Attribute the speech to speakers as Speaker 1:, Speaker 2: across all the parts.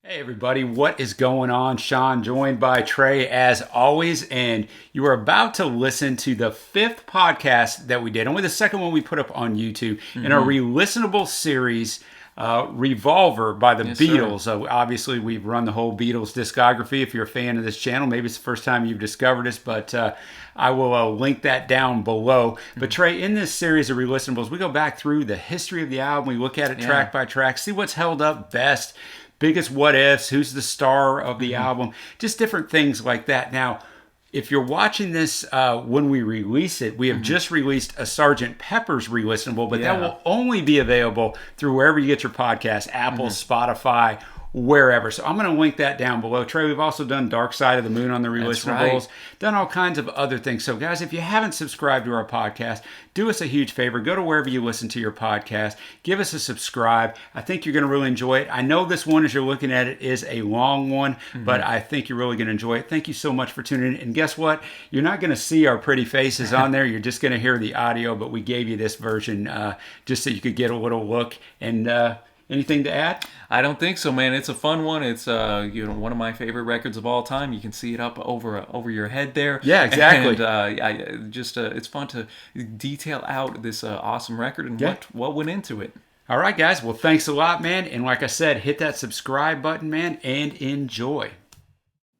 Speaker 1: Hey everybody, what is going on? Sean, joined by Trey as always, and you are about to listen to the fifth podcast that we did, only the second one we put up on YouTube in our Relistenable series, Revolver by the Beatles. So obviously we've run the whole Beatles discography. If you're a fan of this channel, maybe it's the first time you've discovered us, but I will link that down below. But Trey, in this series of Relistenables, we go back through the history of the album. We look at it track by track, see what's held up best, biggest what ifs, who's the star of the album, just different things like that. Now, if you're watching this when we release it, we have just released a Sgt. Pepper's Relistenable, but that will only be available through wherever you get your podcast, Apple, Spotify, wherever. So I'm going to link that down below. Trey, we've also done Dark Side of the Moon on the Relistenables, done all kinds of other things. So guys, if you haven't subscribed to our podcast, do us a huge favor. Go to wherever you listen to your podcast. Give us a subscribe. I think you're going to really enjoy it. I know this one, as you're looking at it, is a long one, but I think you're really going to enjoy it. Thank you so much for tuning in. And guess what? You're not going to see our pretty faces on there. You're just going to hear the audio, but we gave you this version just so you could get a little look. And anything to add?
Speaker 2: I don't think so, man. It's a fun one. It's one of my favorite records of all time. You can see it up over your head there.
Speaker 1: Yeah, exactly.
Speaker 2: And it's fun to detail out this awesome record and what went into it.
Speaker 1: All right, guys. Well, thanks a lot, man. And like I said, hit that subscribe button, man, and enjoy.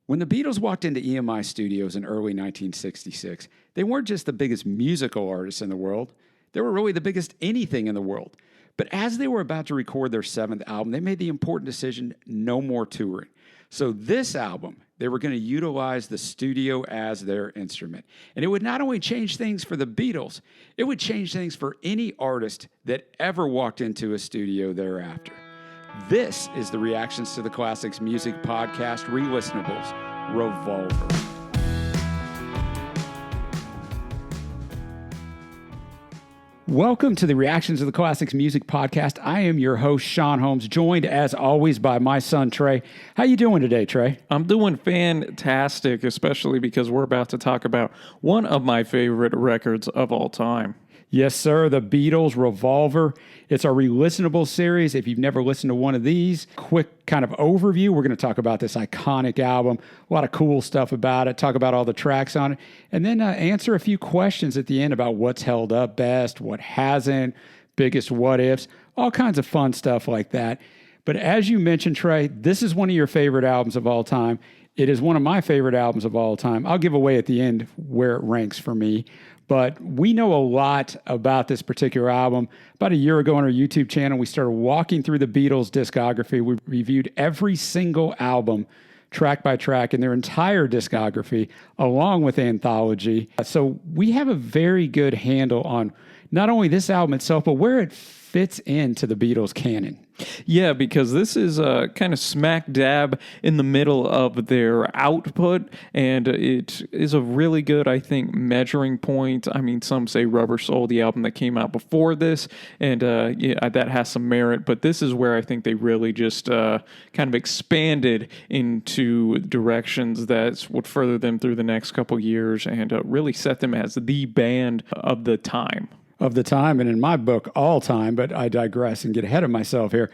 Speaker 1: When the Beatles walked into EMI Studios in early 1966, they weren't just the biggest musical artists in the world. They were really the biggest anything in the world. But as they were about to record their seventh album, they made the important decision, no more touring. So this album, they were going to utilize the studio as their instrument. And it would not only change things for the Beatles, it would change things for any artist that ever walked into a studio thereafter. This is the Reactions to the Classics Music Podcast, Relistenables, Revolver. Welcome to the Reactions to the Classics Music Podcast. I am your host, Sean Holmes, joined as always by my son, Trey. How you doing today, Trey?
Speaker 3: I'm doing fantastic, especially because we're about to talk about one of my favorite records of all time.
Speaker 1: Yes, sir. The Beatles, Revolver. It's our Relistenable series. If you've never listened to one of these, quick kind of overview. We're going to talk about this iconic album, a lot of cool stuff about it, talk about all the tracks on it, and then answer a few questions at the end about what's held up best, what hasn't, biggest what ifs, all kinds of fun stuff like that. But as you mentioned, Trey, this is one of your favorite albums of all time. It is one of my favorite albums of all time. I'll give away at the end where it ranks for me. But we know a lot about this particular album. About a year ago on our YouTube channel, we started walking through the Beatles discography. We reviewed every single album, track by track, in their entire discography, along with anthology. So we have a very good handle on not only this album itself, but where it fits into the Beatles canon.
Speaker 3: Yeah, because this is kind of smack dab in the middle of their output, and it is a really good, I think, measuring point. I mean, some say Rubber Soul, the album that came out before this, and that has some merit, but this is where I think they really just kind of expanded into directions that would further them through the next couple years and really set them as the band of the time.
Speaker 1: Of the time, and in my book, all time, but I digress and get ahead of myself here.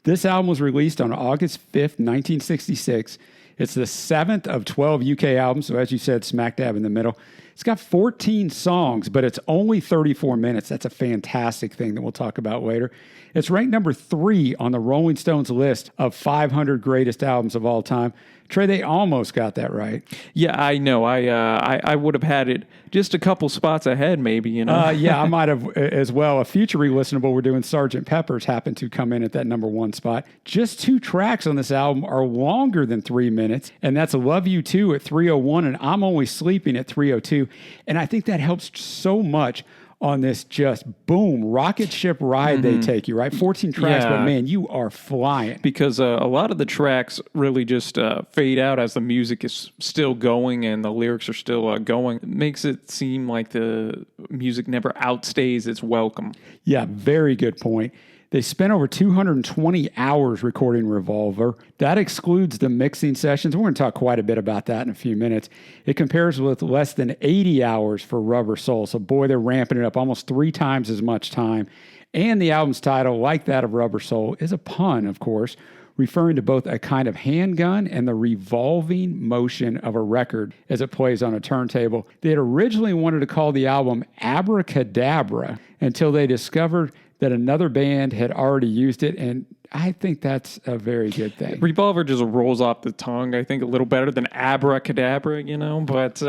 Speaker 1: This album was released on August 5th, 1966. It's the 7th of 12 UK albums, so as you said, smack dab in the middle. It's got 14 songs, but it's only 34 minutes. That's a fantastic thing that we'll talk about later. It's ranked number 3 on the Rolling Stones list of 500 greatest albums of all time. Trey, they almost got that right.
Speaker 3: Yeah, I know. I would have had it just a couple spots ahead, maybe.
Speaker 1: Yeah, I might have as well. A future re-listenable we're doing, Sgt. Pepper's, happened to come in at that number 1 spot. Just 2 tracks on this album are longer than 3 minutes, and that's Love You Too at 3:01 and I'm Only Sleeping at 3:02. And I think that helps so much on this just boom rocket ship ride they take you, right? 14 tracks, but man, you are flying.
Speaker 3: Because a lot of the tracks really just fade out as the music is still going and the lyrics are still going. It makes it seem like the music never outstays its welcome.
Speaker 1: Yeah, very good point. They spent over 220 hours recording Revolver. That excludes the mixing sessions. We're going to talk quite a bit about that in a few minutes. It compares with less than 80 hours for Rubber Soul. So boy, they're ramping it up almost 3 times as much time. And the album's title, like that of Rubber Soul, is a pun, of course. referring to both a kind of handgun and the revolving motion of a record as it plays on a turntable. They had originally wanted to call the album Abracadabra until they discovered that another band had already used it, and I think that's a very good thing.
Speaker 3: Revolver just rolls off the tongue, I think, a little better than abracadabra, but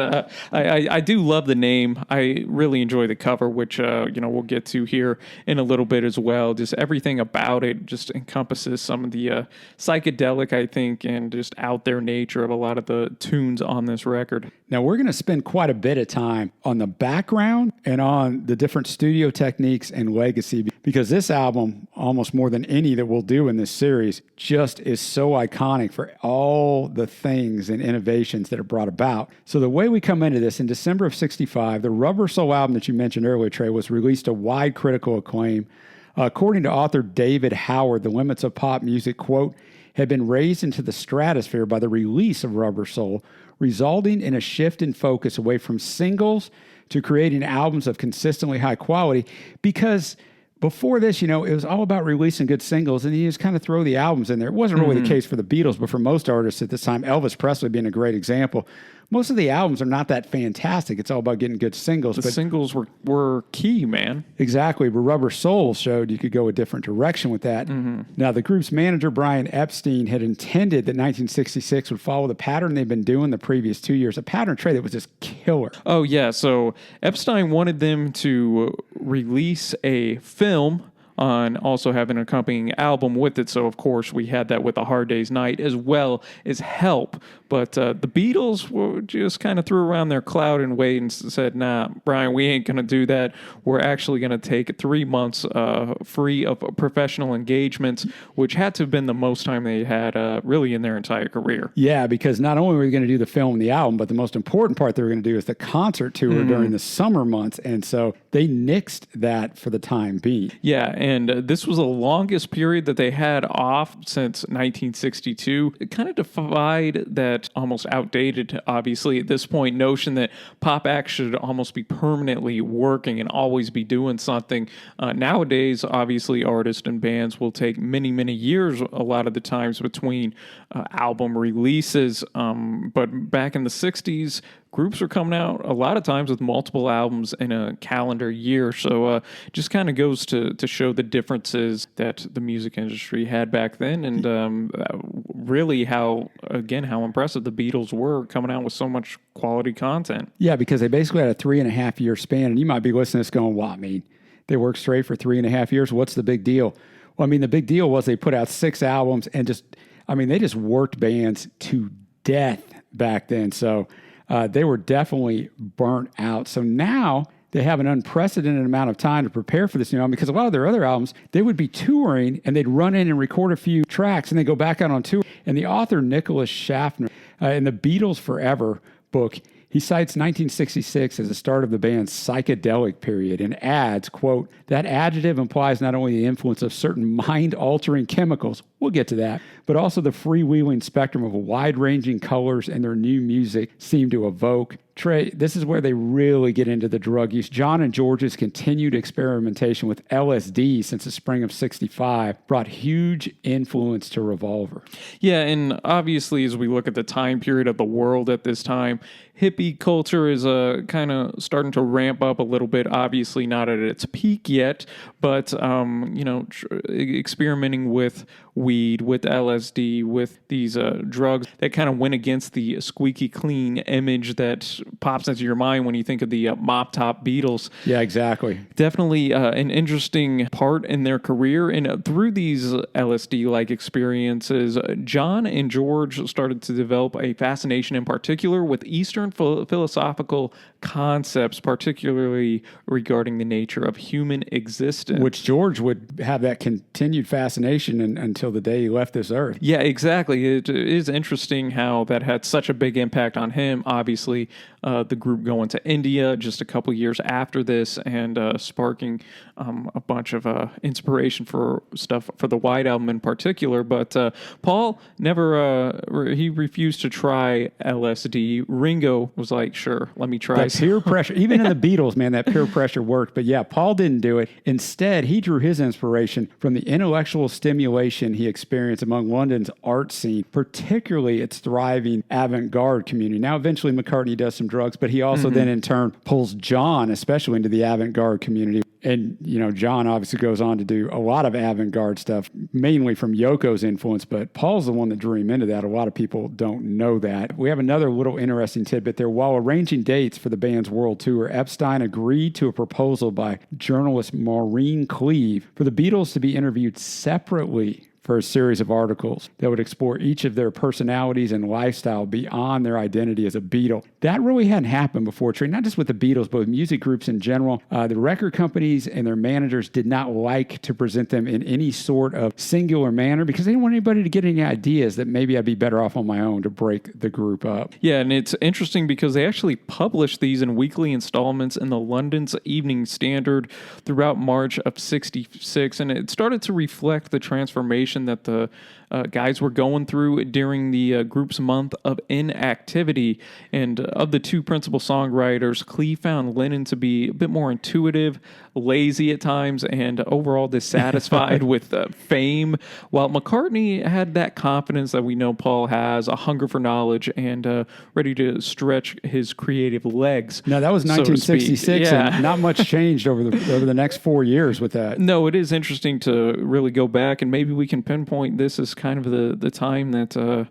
Speaker 3: I do love the name. I really enjoy the cover, which, we'll get to here in a little bit as well. Just everything about it just encompasses some of the psychedelic, I think, and just out there nature of a lot of the tunes on this record.
Speaker 1: Now, we're going to spend quite a bit of time on the background and on the different studio techniques and legacy, because this album, almost more than any that we'll do in this series, just is so iconic for all the things and innovations that are brought about. So the way we come into this, in December of 65, the Rubber Soul album that you mentioned earlier, Trey, was released to wide critical acclaim. According to author David Howard, the limits of pop music, quote, had been raised into the stratosphere by the release of Rubber Soul, resulting in a shift in focus away from singles to creating albums of consistently high quality. Because before this, it was all about releasing good singles, and you just kind of throw the albums in there. It wasn't really the case for the Beatles, but for most artists at this time, Elvis Presley being a great example, most of the albums are not that fantastic. It's all about getting good singles.
Speaker 3: The singles were key, man.
Speaker 1: Exactly. But Rubber Soul showed you could go a different direction with that. Now, the group's manager, Brian Epstein, had intended that 1966 would follow the pattern they've been doing the previous 2 years, a pattern, Trey, that was just killer.
Speaker 3: Oh, yeah. So Epstein wanted them to release a film on also have an accompanying album with it. So, of course, we had that with A Hard Day's Night as well as Help. But the Beatles just kind of threw around their cloud and wait and said, nah, Brian, we ain't going to do that. We're actually going to take 3 months free of professional engagements, which had to have been the most time they had really in their entire career.
Speaker 1: Yeah, because not only were we going to do the film and the album, but the most important part they were going to do is the concert tour during the summer months. And so they nixed that for the time being.
Speaker 3: Yeah, and this was the longest period that they had off since 1962. It kind of defied that almost outdated, obviously, at this point, notion that pop acts should almost be permanently working and always be doing something. Nowadays, obviously, artists and bands will take many, many years a lot of the times between album releases. But back in the 60s, groups are coming out a lot of times with multiple albums in a calendar year. So just kind of goes to show the differences that the music industry had back then, and really how impressive the Beatles were coming out with so much quality content.
Speaker 1: Yeah, because they basically had a 3.5 year span, and you might be listening to this going, well, they worked straight for 3.5 years. What's the big deal? Well, the big deal was they put out 6 albums and they just worked bands to death back then. So they were definitely burnt out. So now they have an unprecedented amount of time to prepare for this new album, because a lot of their other albums, they would be touring and they'd run in and record a few tracks and they go back out on tour. And the author, Nicholas Schaffner, in the Beatles Forever book, he cites 1966 as the start of the band's psychedelic period and adds, quote, that adjective implies not only the influence of certain mind-altering chemicals, we'll get to that, but also the freewheeling spectrum of wide-ranging colors and their new music seem to evoke. Trey, this is where they really get into the drug use. John and George's continued experimentation with LSD since the spring of 65 brought huge influence to Revolver.
Speaker 3: Yeah, and obviously as we look at the time period of the world at this time, hippie culture is kind of starting to ramp up a little bit. Obviously not at its peak yet, but experimenting with weed, with LSD, with these drugs that kind of went against the squeaky clean image that pops into your mind when you think of the mop top Beatles.
Speaker 1: Yeah, exactly.
Speaker 3: Definitely an interesting part in their career. And through these LSD-like experiences, John and George started to develop a fascination in particular with Eastern philosophical concepts, particularly regarding the nature of human existence.
Speaker 1: Which George would have that continued fascination until the day he left this earth.
Speaker 3: Yeah, exactly. It is interesting how that had such a big impact on him. Obviously, the group going to India just a couple years after this and sparking a bunch of inspiration for stuff for the White Album in particular. But Paul he refused to try LSD. Ringo was like, sure, let me try.
Speaker 1: That peer pressure, even in the Beatles, man, that peer pressure worked. But yeah, Paul didn't do it. Instead, he drew his inspiration from the intellectual stimulation he experience among London's art scene, particularly its thriving avant-garde community. Now, eventually McCartney does some drugs, but he also then in turn pulls John, especially into the avant-garde community. And, John obviously goes on to do a lot of avant-garde stuff, mainly from Yoko's influence, but Paul's the one that drew him into that. A lot of people don't know that. We have another little interesting tidbit there. While arranging dates for the band's world tour, Epstein agreed to a proposal by journalist Maureen Cleave for the Beatles to be interviewed separately for a series of articles that would explore each of their personalities and lifestyle beyond their identity as a Beatle. That really hadn't happened before, Trey, not just with the Beatles, but with music groups in general. The record companies and their managers did not like to present them in any sort of singular manner because they didn't want anybody to get any ideas that maybe I'd be better off on my own to break the group up.
Speaker 3: Yeah, and it's interesting because they actually published these in weekly installments in the London's Evening Standard throughout March of 66, and it started to reflect the transformation that the guys were going through during the group's month of inactivity. And of the two principal songwriters, Clee found Lennon to be a bit more intuitive, lazy at times, and overall dissatisfied with fame, while McCartney had that confidence that we know Paul has, a hunger for knowledge, and ready to stretch his creative legs.
Speaker 1: Now, that was 1966, and not much changed over the next 4 years with that.
Speaker 3: No, it is interesting to really go back, and maybe we can pinpoint this as kind of the time that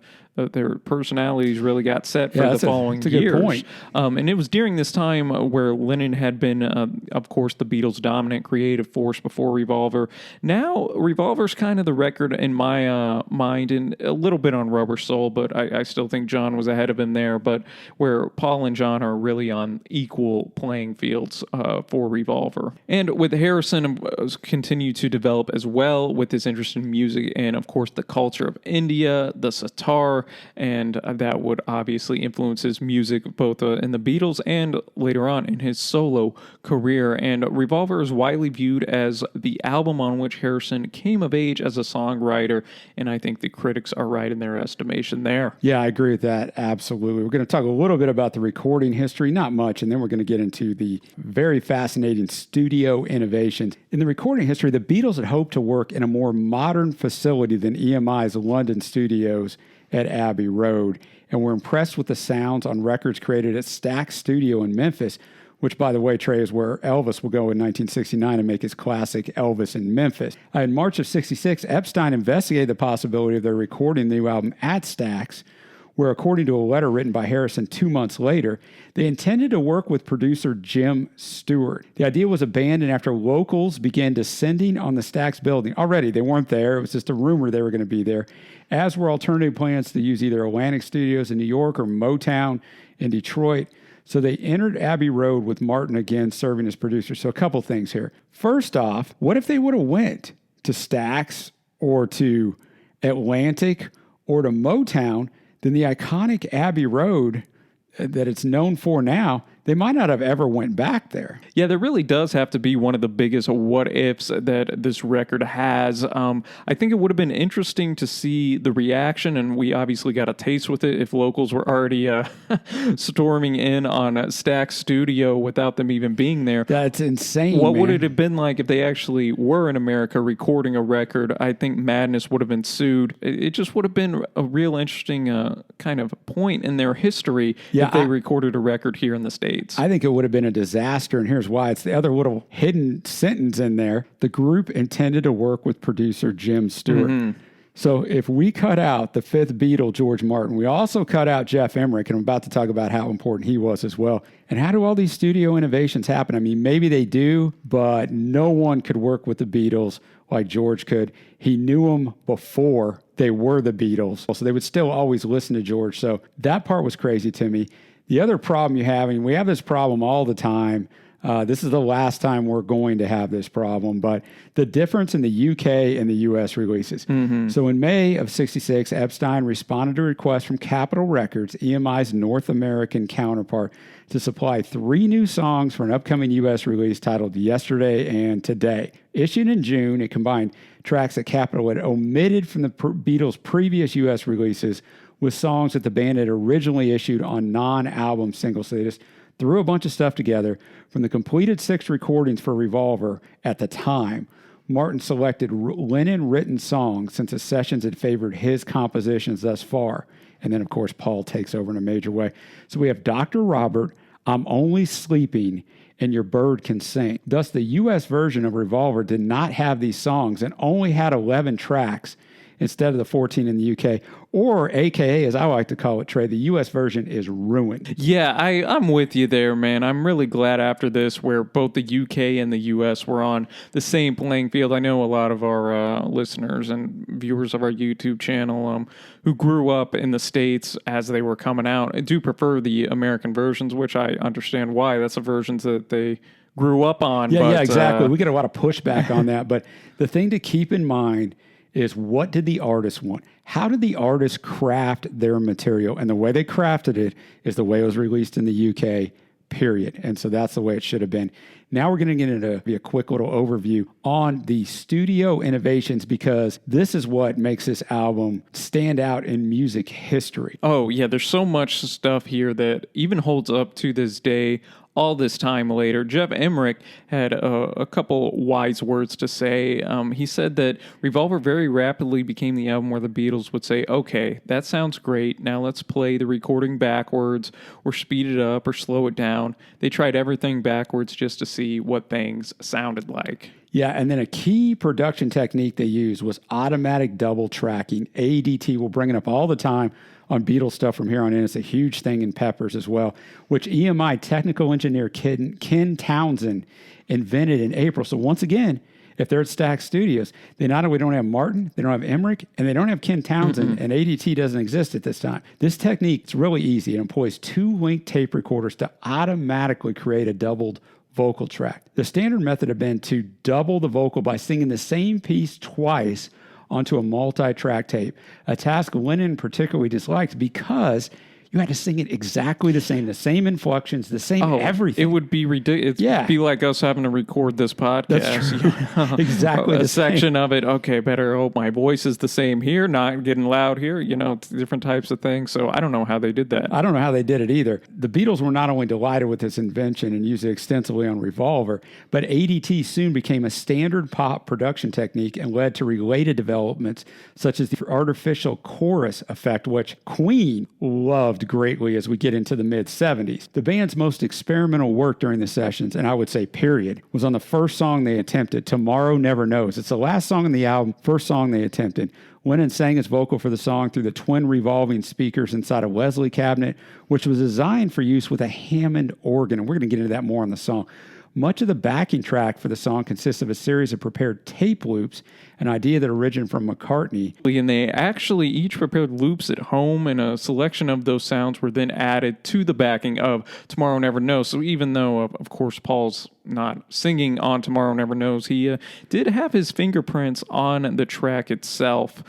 Speaker 3: their personalities really got set for the following years.
Speaker 1: Good point.
Speaker 3: And it was during this time where Lennon had been, of course, the Beatles' dominant creative force before Revolver. Now, Revolver's kind of the record in my mind, and a little bit on Rubber Soul, but I still think John was ahead of him there, but where Paul and John are really on equal playing fields for Revolver. And with Harrison continued to develop as well with his interest in music and, of course, the culture of India, the sitar, and that would obviously influence his music both in the Beatles and later on in his solo career. And Revolver is widely viewed as the album on which Harrison came of age as a songwriter, and I think the critics are right in their estimation there.
Speaker 1: Yeah, I agree with that, absolutely. We're going to talk a little bit about the recording history, not much, and then we're going to get into the very fascinating studio innovations. In the recording history, the Beatles had hoped to work in a more modern facility than EMI's London studios at Abbey Road, and were impressed with the sounds on records created at Stax Studio in Memphis, which, by the way, Trey, is where Elvis will go in 1969 and make his classic Elvis in Memphis. In March of 66, Epstein investigated the possibility of their recording the new album at Stax, where, according to a letter written by Harrison 2 months later, they intended to work with producer Jim Stewart. The idea was abandoned after locals began descending on the Stax building. Already, they weren't there. It was just a rumor they were going to be there, as were alternative plans to use either Atlantic Studios in New York or Motown in Detroit. So they entered Abbey Road with Martin again serving as producer. So a couple things here. First off, what if they would have went to Stax or to Atlantic or to Motown? Then the iconic Abbey Road that it's known for now, they might not have ever went back there.
Speaker 3: Yeah, there really does have to be one of the biggest what-ifs that this record has. I think it would have been interesting to see the reaction, and we obviously got a taste with it if locals were already storming in on Stax Studio without them even being there.
Speaker 1: That's insane,
Speaker 3: What
Speaker 1: man.
Speaker 3: would it have been like if they actually were in America recording a record? I think madness would have ensued. It just would have been a real interesting kind of point in their history if they recorded a record here in the States.
Speaker 1: I think it would have been a disaster, and here's why. It's the other little hidden sentence in there. The group intended to work with producer Jim Stewart. Mm-hmm. So if we cut out the fifth Beatle, George Martin, we also cut out Jeff Emmerich, and I'm about to talk about how important he was as well. And how do all these studio innovations happen? I mean, maybe they do, but no one could work with the Beatles like George could. He knew them before they were the Beatles, so they would still always listen to George. So that part was crazy to me. The other problem you have, and we have this problem all the time, this is the last time we're going to have this problem, but the difference in the UK and the US releases. Mm-hmm. So in May of 66, Epstein responded to a request from Capitol Records, EMI's North American counterpart, to supply 3 new songs for an upcoming US release titled Yesterday and Today. Issued in June, it combined tracks that Capitol had omitted from the Beatles' previous US releases with songs that the band had originally issued on non-album singles. So they just threw a bunch of stuff together from the completed 6 recordings for Revolver at the time. Martin selected Lennon-written songs since the sessions had favored his compositions thus far. And then, of course, Paul takes over in a major way. So we have Dr. Robert, I'm Only Sleeping, and Your Bird Can Sing. Thus, the U.S. version of Revolver did not have these songs and only had 11 tracks instead of the 14 in the UK, or AKA, as I like to call it, Trey, the U.S. version is ruined.
Speaker 3: Yeah, I'm with you there, man. I'm really glad after this where both the UK and the US were on the same playing field. I know a lot of our listeners and viewers of our YouTube channel who grew up in the States as they were coming out do prefer the American versions, which I understand why. That's the versions that they grew up on.
Speaker 1: Yeah, exactly. We get a lot of pushback on that. But the thing to keep in mind is, what did the artist want? How did the artist craft their material? And the way they crafted it is the way it was released in the UK, period. And so that's the way it should have been. Now we're going to get into a quick little overview on the studio innovations, because this is what makes this album stand out in music history.
Speaker 3: Oh, yeah, there's so much stuff here that even holds up to this day. All this time later, Jeff Emmerich had a couple wise words to say. He said that Revolver very rapidly became the album where the Beatles would say, okay, that sounds great. Now let's play the recording backwards or speed it up or slow it down. They tried everything backwards just to see what things sounded like.
Speaker 1: Yeah, and then a key production technique they used was automatic double tracking, ADT. We'll bring it up all the time on Beatles stuff from here on in. It's a huge thing in Peppers as well, which EMI technical engineer Ken Townsend invented in April. So once again, if they're at Stax Studios, they not only don't have Martin, they don't have Emmerich, and they don't have Ken Townsend, and ADT doesn't exist at this time. This technique is really easy. It employs 2 linked tape recorders to automatically create a doubled vocal track. The standard method had been to double the vocal by singing the same piece twice onto a multi-track tape, a task Lennon particularly disliked because you had to sing it exactly the same inflections, the same everything.
Speaker 3: It would be ridiculous. It'd be like us having to record this podcast.
Speaker 1: That's true. Exactly
Speaker 3: a section of it, okay, better hope my voice is the same here, not getting loud here, different types of things. So I don't know how they did that.
Speaker 1: I don't know how they did it either. The Beatles were not only delighted with this invention and used it extensively on Revolver, but ADT soon became a standard pop production technique and led to related developments such as the artificial chorus effect, which Queen loved greatly as we get into the mid-70s. The band's most experimental work during the sessions, and I would say period, was on the first song they attempted, Tomorrow Never Knows. It's the last song in the album, first song they attempted. Lennon sang his vocal for the song through the twin revolving speakers inside a Leslie cabinet, which was designed for use with a Hammond organ, and we're going to get into that more on the song. Much of the backing track for the song consists of a series of prepared tape loops, an idea that originated from McCartney.
Speaker 3: And they actually each prepared loops at home, and a selection of those sounds were then added to the backing of Tomorrow Never Knows. So even though, of course, Paul's not singing on Tomorrow Never Knows, he did have his fingerprints on the track itself,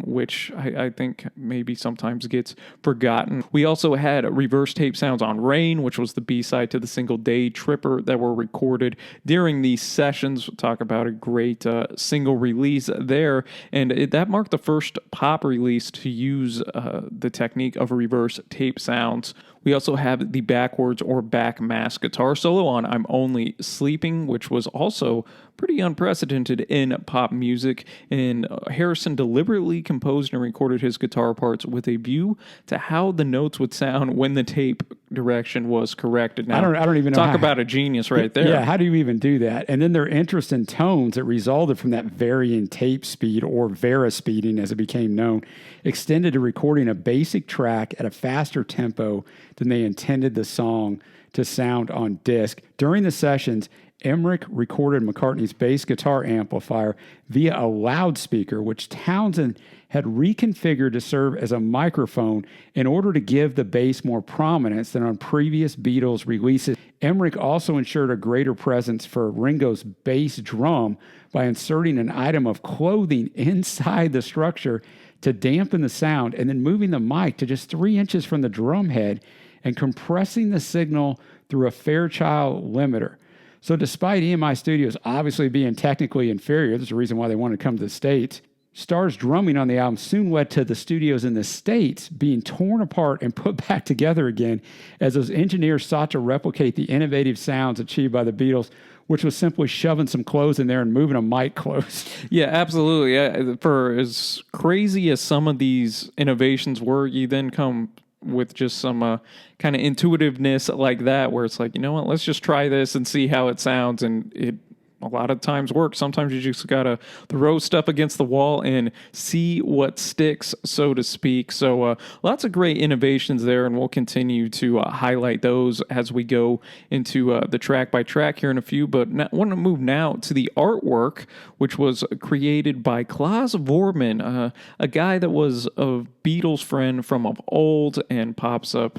Speaker 3: which I think maybe sometimes gets forgotten. We also had reverse tape sounds on Rain, which was the B-side to the single Day Tripper that were recorded during these sessions. We'll talk about a great single release there, and that marked the first pop release to use the technique of reverse tape sounds. We also have the backwards or back mass guitar solo on I'm Only Sleeping, which was also pretty unprecedented in pop music. And Harrison deliberately composed and recorded his guitar parts with a view to how the notes would sound when the tape direction was corrected. Now,
Speaker 1: I don't even know.
Speaker 3: Talk about a genius right there.
Speaker 1: Yeah, how do you even do that? And then their interest in tones that resulted from that varying tape speed, or Verispeeding as it became known, extended to recording a basic track at a faster tempo than they intended the song to sound on disc. During the sessions, Emmerich recorded McCartney's bass guitar amplifier via a loudspeaker, which Townsend had reconfigured to serve as a microphone in order to give the bass more prominence than on previous Beatles releases. Emmerich also ensured a greater presence for Ringo's bass drum by inserting an item of clothing inside the structure to dampen the sound, and then moving the mic to just 3 inches from the drum head and compressing the signal through a Fairchild limiter. So despite EMI Studios obviously being technically inferior, there's a reason why they wanted to come to the States, Starr's drumming on the album soon led to the studios in the States being torn apart and put back together again as those engineers sought to replicate the innovative sounds achieved by the Beatles which was simply shoving some clothes in there and moving a mic close.
Speaker 3: Yeah, absolutely. For as crazy as some of these innovations were, you then come with just some kind of intuitiveness like that, where it's like, you know what, let's just try this and see how it sounds. And it a lot of times works. Sometimes you just got to throw stuff against the wall and see what sticks, so to speak. So lots of great innovations there, and we'll continue to highlight those as we go into the track by track here in a few. But I want to move now to the artwork, which was created by Klaus Vormann, a guy that was a Beatles friend from of old and pops up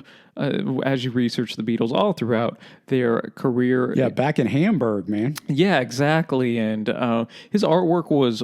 Speaker 3: as you research the Beatles all throughout their career.
Speaker 1: Yeah, back in Hamburg, man.
Speaker 3: Yeah, exactly. And his artwork was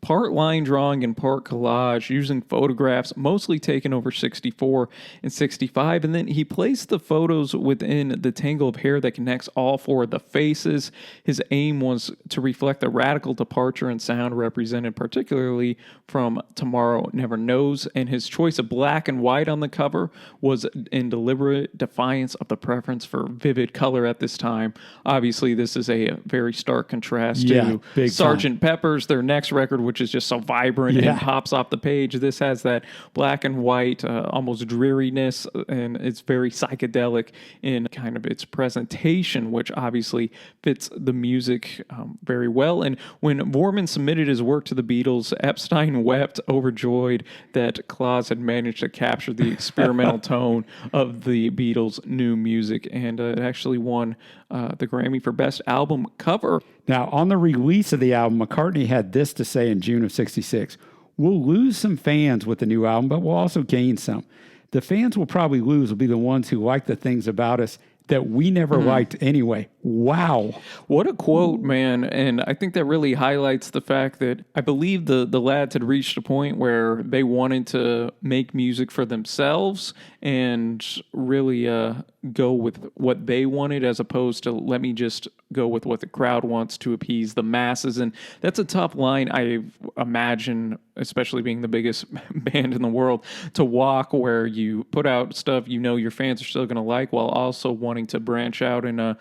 Speaker 3: part line drawing and part collage, using photographs mostly taken over 64 and 65. And then he placed the photos within the tangle of hair that connects all four of the faces. His aim was to reflect the radical departure in sound represented particularly from Tomorrow Never Knows. And his choice of black and white on the cover was in deliberate defiance of the preference for vivid color at this time. Obviously, this is a very stark contrast to Sgt. Pepper's, their next record, which is just so vibrant and pops off the page. This has that black and white, almost dreariness, and it's very psychedelic in kind of its presentation, which obviously fits the music very well. And when Vormann submitted his work to the Beatles, Epstein wept overjoyed that Klaus had managed to capture the experimental tone of the Beatles' new music, and it actually won the Grammy for Best Album Cover.
Speaker 1: Now, on the release of the album, McCartney had this to say in June of 66. We'll lose some fans with the new album, but we'll also gain some. The fans we'll probably lose will be the ones who like the things about us that we never liked anyway. Wow.
Speaker 3: What a quote, man. And I think that really highlights the fact that I believe the lads had reached a point where they wanted to make music for themselves and really go with what they wanted, as opposed to let me just go with what the crowd wants to appease the masses. And that's a tough line, I imagine, especially being the biggest band in the world, to walk, where you put out stuff you know your fans are still going to like, while also wanting to branch out and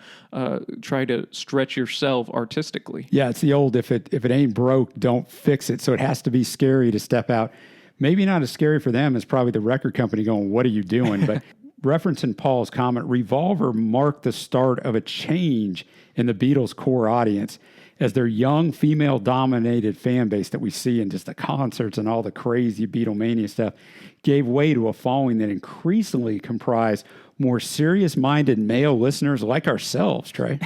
Speaker 3: try to stretch yourself artistically.
Speaker 1: Yeah, it's the old, if it ain't broke, don't fix it. So it has to be scary to step out. Maybe not as scary for them as probably the record company going, what are you doing? But referencing Paul's comment, Revolver marked the start of a change in the Beatles' core audience, as their young, female-dominated fan base that we see in just the concerts and all the crazy Beatlemania stuff gave way to a following that increasingly comprised more serious-minded male listeners like ourselves, Trey.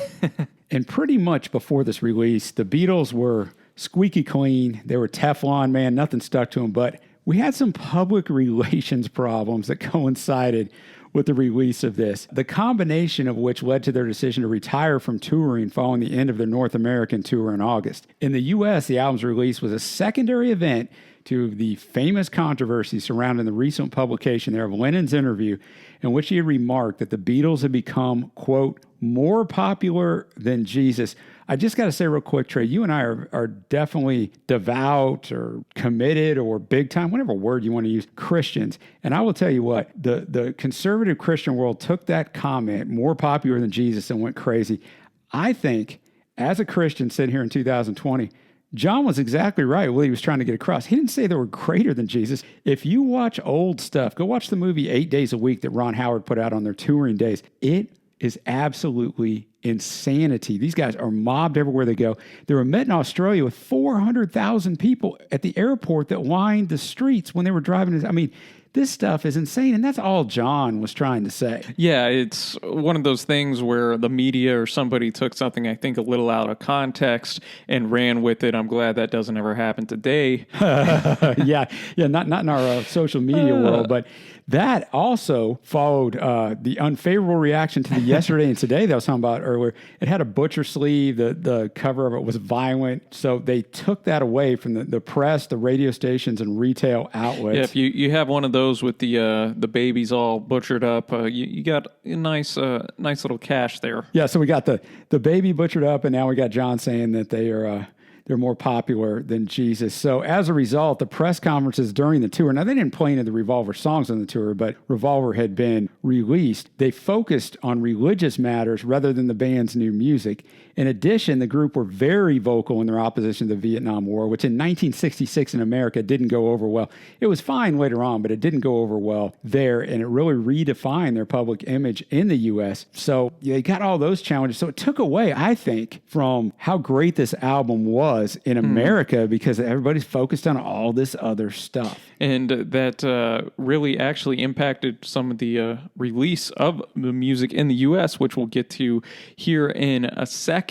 Speaker 1: And pretty much before this release, the Beatles were squeaky clean. They were Teflon, man. Nothing stuck to them. But we had some public relations problems that coincided with the release of this, the combination of which led to their decision to retire from touring following the end of their North American tour in August. In the U.S., the album's release was a secondary event to the famous controversy surrounding the recent publication there of Lennon's interview, in which he had remarked that the Beatles had become, quote, more popular than Jesus. I just got to say real quick, Trey, you and I are definitely devout or committed or big time, whatever word you want to use, Christians. And I will tell you what, the conservative Christian world took that comment, more popular than Jesus, and went crazy. I think, as a Christian sitting here in 2020, John was exactly right what he was trying to get across. He didn't say they were greater than Jesus. If you watch old stuff, go watch the movie 8 Days a Week that Ron Howard put out on their touring days. It is absolutely insanity. These guys are mobbed everywhere they go. They were met in Australia with 400,000 people at the airport that lined the streets when they were driving. I mean, this stuff is insane, and that's all John was trying to say.
Speaker 3: Yeah, it's one of those things where the media or somebody took something, I think, a little out of context and ran with it. I'm glad that doesn't ever happen today.
Speaker 1: Yeah, not in our social media world, but that also followed the unfavorable reaction to the Yesterday and Today that I was talking about earlier. It had a butcher sleeve. The cover of it was violent. So they took that away from the press, the radio stations, and retail outlets.
Speaker 3: Yeah, if you have one of those with the babies all butchered up, you got a nice little cash there.
Speaker 1: Yeah, so we got the baby butchered up, and now we got John saying that they're more popular than Jesus. So as a result, the press conferences during the tour, now they didn't play any of the Revolver songs on the tour, but Revolver had been released. They focused on religious matters rather than the band's new music. In addition, the group were very vocal in their opposition to the Vietnam War, which in 1966 in America didn't go over well. It was fine later on, but it didn't go over well there, and it really redefined their public image in the U.S. So they got all those challenges. So it took away, I think, from how great this album was in America because everybody's focused on all this other stuff.
Speaker 3: And that really actually impacted some of the release of the music in the U.S., which we'll get to here in a second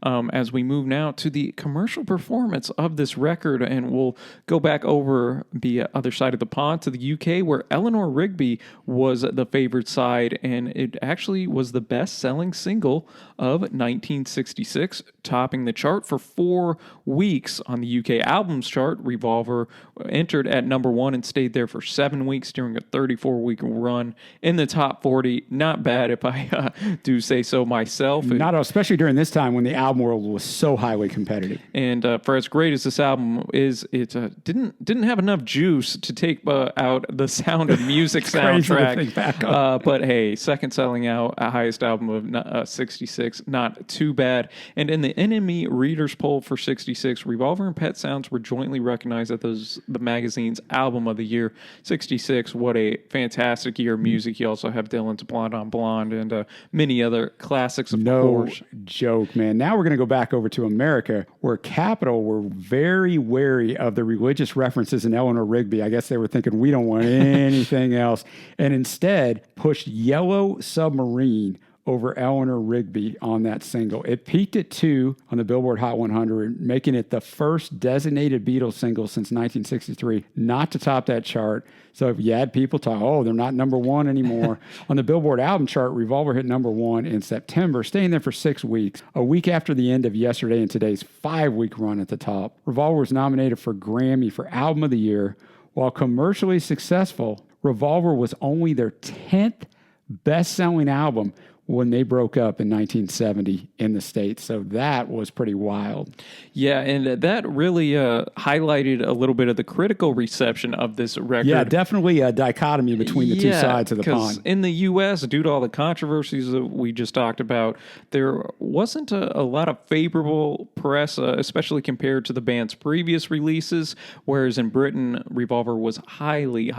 Speaker 3: as we move now to the commercial performance of this record. And we'll go back over the other side of the pond to the U.K., where Eleanor Rigby was the favored side, and it actually was the best-selling single of 1966, topping the chart for 4 weeks on the UK albums chart. Revolver entered at number 1 and stayed there for 7 weeks during a 34-week run in the top 40. Not bad, if I do say so myself.
Speaker 1: Not especially during this time when the album world was so highly competitive.
Speaker 3: And for as great as this album is, it didn't have enough juice to take out the Sound of Music soundtrack. But hey, second selling out, highest album of 66, not too bad. And in the NME Readers Poll for 66, Revolver and Pet Sounds were jointly recognized as the magazine's album of the year. 66, what a fantastic year of music. You also have Dylan's Blonde on Blonde and many other classics, of course.
Speaker 1: No joke, man. Now we're going to go back over to America, where Capitol were very wary of the religious references in Eleanor Rigby. I guess they were thinking, we don't want anything else, and instead pushed Yellow Submarine over Eleanor Rigby on that single. It peaked at 2 on the Billboard Hot 100, making it the first designated Beatles single since 1963 not to top that chart. So if you had people talk, oh, they're not number 1 anymore. On the Billboard album chart, Revolver hit number 1 in September, staying there for 6 weeks, a week after the end of Yesterday and Today's 5-week run at the top. Revolver was nominated for Grammy for Album of the Year. While commercially successful, Revolver was only their 10th best-selling album when they broke up in 1970 in the States. So that was pretty wild.
Speaker 3: Yeah, and that really highlighted a little bit of the critical reception of this record.
Speaker 1: Yeah, definitely a dichotomy between the two sides of the pond.
Speaker 3: In the U.S., due to all the controversies that we just talked about, there wasn't a lot of favorable press, especially compared to the band's previous releases, whereas in Britain, Revolver was highly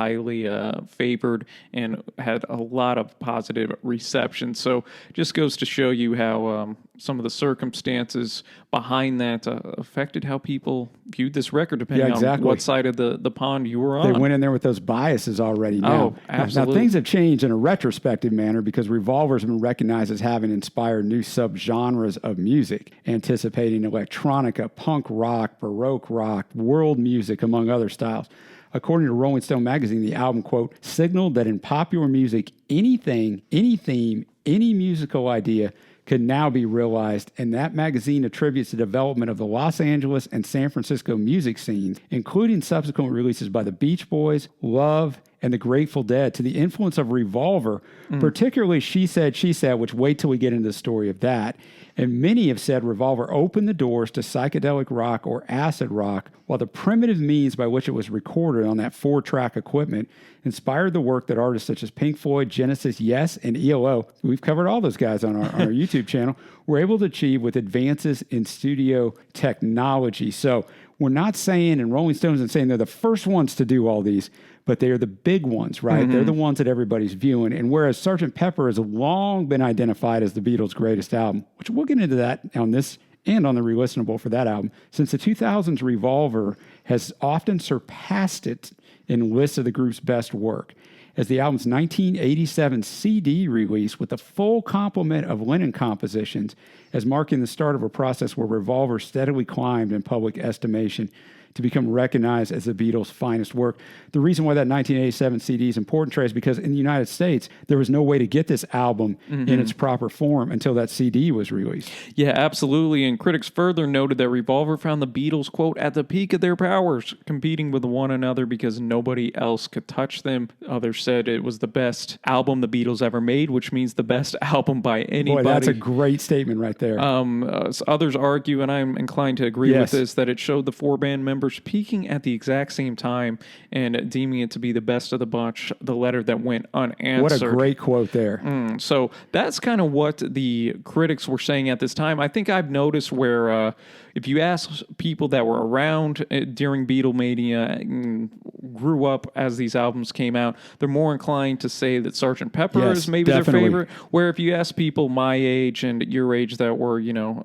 Speaker 3: favored and had a lot of positive reception. So just goes to show you how some of the circumstances behind that affected how people viewed this record, depending on what side of the pond you were on.
Speaker 1: They went in there with those biases already now.
Speaker 3: Oh, absolutely.
Speaker 1: Now, things have changed in a retrospective manner because Revolver's been recognized as having inspired new subgenres of music, anticipating electronica, punk rock, baroque rock, world music, among other styles. According to Rolling Stone magazine, the album, quote, signaled that in popular music, anything, any theme, any musical idea could now be realized, and that magazine attributes the development of the Los Angeles and San Francisco music scenes, including subsequent releases by the Beach Boys, Love, and the Grateful Dead, to the influence of Revolver, particularly She Said, which wait till we get into the story of that. And many have said Revolver opened the doors to psychedelic rock or acid rock, while the primitive means by which it was recorded on that 4-track equipment inspired the work that artists such as Pink Floyd, Genesis, Yes, and ELO, we've covered all those guys on our YouTube channel, were able to achieve with advances in studio technology. So we're not saying, and Rolling Stone isn't saying they're the first ones to do all these, but they are the big ones, right? They're the ones that everybody's viewing. And whereas Sgt. Pepper has long been identified as the Beatles' greatest album, which we'll get into that on this and on the Relistenable for that album, since the 2000s, Revolver has often surpassed it in lists of the group's best work. As the album's 1987 CD release with a full complement of Lennon compositions as marking the start of a process where Revolver steadily climbed in public estimation to become recognized as the Beatles' finest work. The reason why that 1987 CD is important, Trey, is because in the United States, there was no way to get this album in its proper form until that CD was released.
Speaker 3: Yeah, absolutely. And critics further noted that Revolver found the Beatles, quote, at the peak of their powers, competing with one another because nobody else could touch them. Others said it was the best album the Beatles ever made, which means the best album by anybody.
Speaker 1: Boy, that's a great statement right there.
Speaker 3: Others argue, and I'm inclined to agree with this, that it showed the 4 band members members peaking at the exact same time and deeming it to be the best of the bunch, the letter that went unanswered.
Speaker 1: What a great quote there.
Speaker 3: So that's kind of what the critics were saying at this time. I think I've noticed where if you ask people that were around during Beatlemania and grew up as these albums came out, they're more inclined to say that Sgt. Pepper is maybe
Speaker 1: definitely
Speaker 3: their favorite. Where if you ask people my age and your age that were,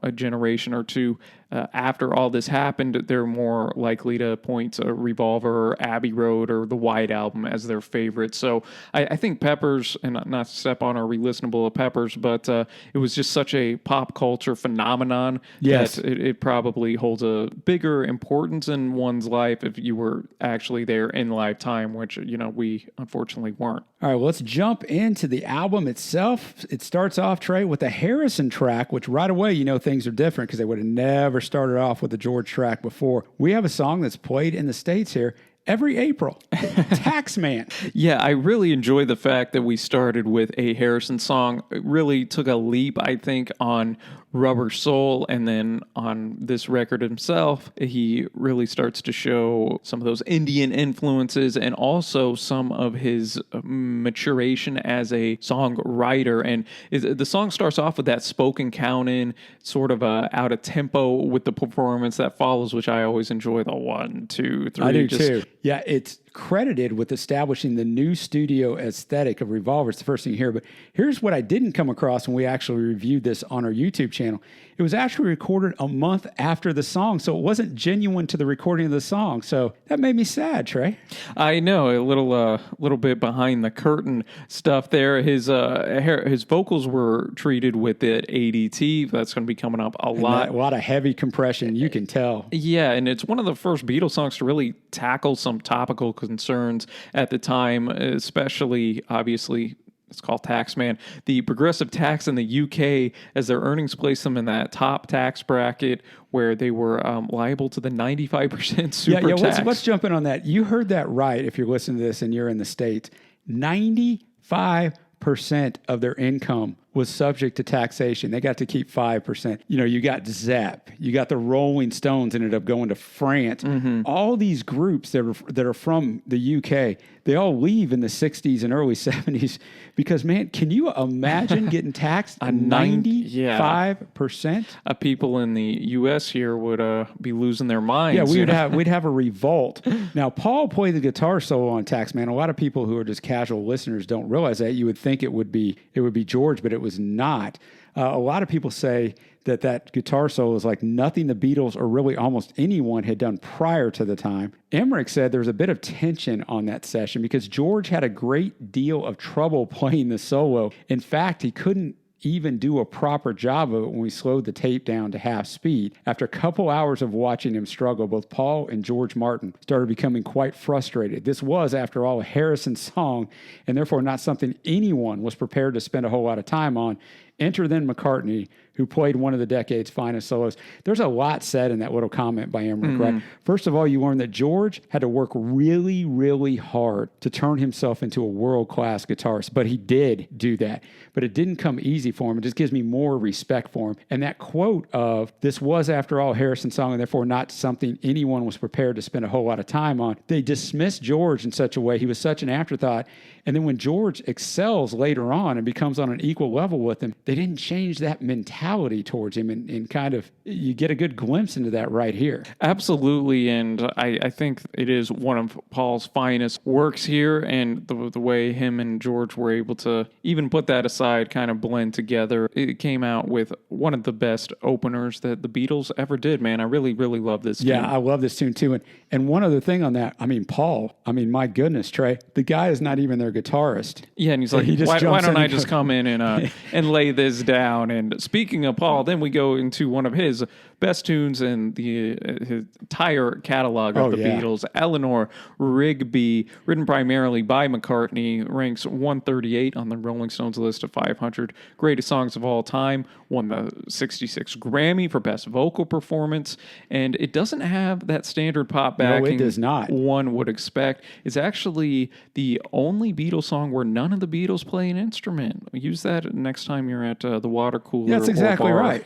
Speaker 3: a generation or two after all this happened, they're more likely to point to Revolver or Abbey Road or the White Album as their favorite. So I think Peppers, and not to step on our Relistenable of Peppers, but it was just such a pop culture phenomenon that it probably holds a bigger importance in one's life if you were actually there in lifetime, which, we unfortunately weren't.
Speaker 1: All right, well, let's jump into the album itself. It starts off, Trey, with a Harrison track, which right away, things are different because they would have never started off with the George track before. We have a song that's played in the States here every April, Taxman.
Speaker 3: Yeah, I really enjoy the fact that we started with a Harrison song. It really took a leap, I think, on Rubber Soul, and then on this record himself, he really starts to show some of those Indian influences and also some of his maturation as a songwriter. And the song starts off with that spoken count in, sort of out of tempo with the performance that follows, which I always enjoy, the 1, 2, 3.
Speaker 1: I do too. Yeah, it's credited with establishing the new studio aesthetic of Revolver. It's the first thing you hear. But here's what I didn't come across when we actually reviewed this on our YouTube channel. It was actually recorded a month after the song, so it wasn't genuine to the recording of the song. So that made me sad, Trey.
Speaker 3: I know, a little bit behind the curtain stuff there. His vocals were treated with the ADT. That's going to be coming up a lot.
Speaker 1: A lot of heavy compression, you can tell.
Speaker 3: Yeah, and it's one of the first Beatles songs to really tackle some topical concerns at the time, especially, obviously, it's called Taxman. The progressive tax in the UK, as their earnings placed them in that top tax bracket where they were liable to the 95% super tax.
Speaker 1: Let's jump in on that. You heard that right if you're listening to this and you're in the States. 95% of their income was subject to taxation. They got to keep 5%. You got Zepp, you got the Rolling Stones ended up going to France. Mm-hmm. All these groups that are from the UK, they all leave in the 60s and early 70s because, man, can you imagine getting taxed 95%?
Speaker 3: People in the U.S. here would be losing their minds.
Speaker 1: Yeah, we'd have a revolt. Now, Paul played the guitar solo on Taxman. A lot of people who are just casual listeners don't realize that. You would think it would be George, but it was not. A lot of people say that guitar solo is like nothing the Beatles or really almost anyone had done prior to the time. Emmerich said there was a bit of tension on that session because George had a great deal of trouble playing the solo. In fact, he couldn't even do a proper job of it when we slowed the tape down to half speed. After a couple hours of watching him struggle, both Paul and George Martin started becoming quite frustrated. This was, after all, a Harrison song, and therefore not something anyone was prepared to spend a whole lot of time on. Enter then McCartney, who played one of the decade's finest solos. There's a lot said in that little comment by Emmerich, right? First of all, you learn that George had to work really, really hard to turn himself into a world-class guitarist, but he did do that. But it didn't come easy for him. It just gives me more respect for him. And that quote of, this was, after all, Harrison's song, and therefore not something anyone was prepared to spend a whole lot of time on. They dismissed George in such a way. He was such an afterthought. And then when George excels later on and becomes on an equal level with him, they didn't change that mentality towards him, and kind of, you get a good glimpse into that right here.
Speaker 3: Absolutely, and I think it is one of Paul's finest works here, and the way him and George were able to even put that aside, kind of blend together. It came out with one of the best openers that the Beatles ever did, man. I really, really love this tune.
Speaker 1: Yeah, I love this tune too. And one other thing on that, Paul, my goodness, Trey, the guy is not even their guitarist.
Speaker 3: Yeah, and he's like, why don't I just come in and lay this down? And speaking of Paul, then we go into one of his best tunes in the his entire catalog of Beatles, Eleanor Rigby, written primarily by McCartney, ranks 138 on the Rolling Stones list of 500 greatest songs of all time, won the 66 Grammy for Best Vocal Performance, and it doesn't have that standard pop backing.
Speaker 1: No, it does not.
Speaker 3: One would expect. It's actually the only Beatles song where none of the Beatles play an instrument. Use that next time you're at the water cooler.
Speaker 1: That's exactly right.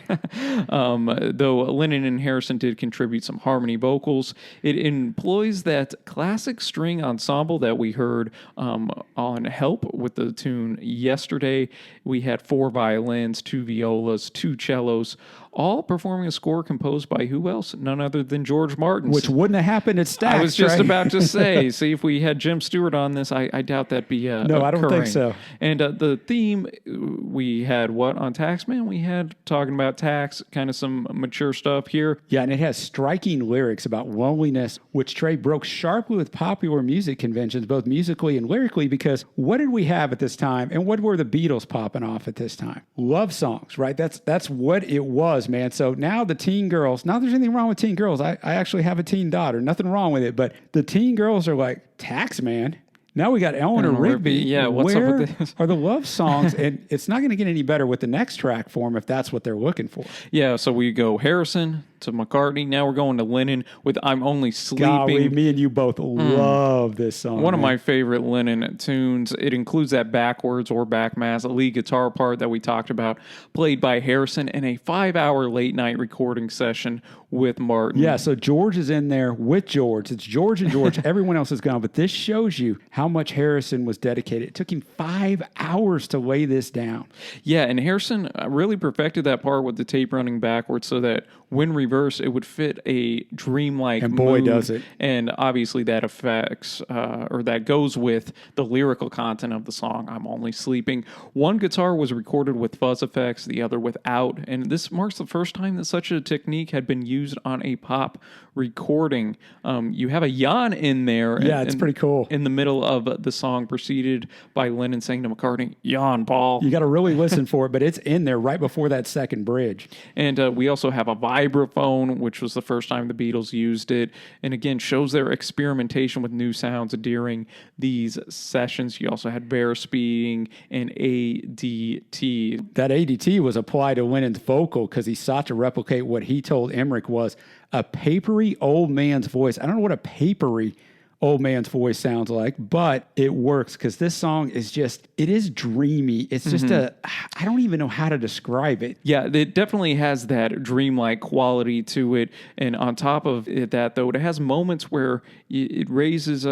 Speaker 3: Though Lennon and Harrison did contribute some harmony vocals. It employs that classic string ensemble that we heard on Help with the tune Yesterday. We had 4 violins, 2 violas, 2 cellos, all performing a score composed by who else? None other than George Martin.
Speaker 1: Which wouldn't have happened at Stax.
Speaker 3: I was just about to say, see, if we had Jim Stewart on this, I doubt that'd be
Speaker 1: No, I don't think so.
Speaker 3: And the theme, we had what on Taxman? We had talking about tax, kind of some mature stuff here.
Speaker 1: Yeah, and it has striking lyrics about loneliness, which Trey broke sharply with popular music conventions, both musically and lyrically, because what did we have at this time, and what were the Beatles popping off at this time? Love songs, right? That's what it was, man. So now the teen girls, not there's anything wrong with teen girls. I actually have a teen daughter, nothing wrong with it, but the teen girls are like, Taxman. Now we got Eleanor Rigby.
Speaker 3: Yeah, what's
Speaker 1: Where
Speaker 3: up with this?
Speaker 1: Are the love songs? And it's not going to get any better with the next track form if that's what they're looking for.
Speaker 3: Yeah, so we go Harrison to McCartney. Now we're going to Lennon with I'm Only Sleeping.
Speaker 1: Golly, me and you both love this song.
Speaker 3: One of my favorite Lennon tunes. It includes that backwards or backmass, a lead guitar part that we talked about, played by Harrison in a 5-hour late night recording session with Martin.
Speaker 1: Yeah, so George is in there with George. It's George and George. Everyone else is gone. But this shows you how much Harrison was dedicated. It took him 5 hours to lay this down.
Speaker 3: Yeah, and Harrison really perfected that part with the tape running backwards so that when reversed, it would fit a dreamlike
Speaker 1: And boy,
Speaker 3: mood.
Speaker 1: does it.
Speaker 3: And obviously that affects, or that goes with the lyrical content of the song, I'm Only Sleeping. One guitar was recorded with fuzz effects, the other without. And this marks the first time that such a technique had been used on a pop recording. You have a yawn in there.
Speaker 1: Yeah, it's pretty cool.
Speaker 3: In the middle of the song, preceded by Lennon saying to McCartney, yawn, Paul.
Speaker 1: You got to really listen for it, but it's in there right before that second bridge.
Speaker 3: And we also have a vibraphone, which was the first time the Beatles used it. And again, shows their experimentation with new sounds during these sessions. You also had varispeeding and ADT.
Speaker 1: That ADT was applied to Lennon's vocal because he sought to replicate what he told Emmerich was a papery old man's voice. I don't know what a papery old man's voice sounds like, but it works because this song is just, it is dreamy. It's just I don't even know how to describe it.
Speaker 3: Yeah, it definitely has that dreamlike quality to it. And on top of that, though, it has moments where it raises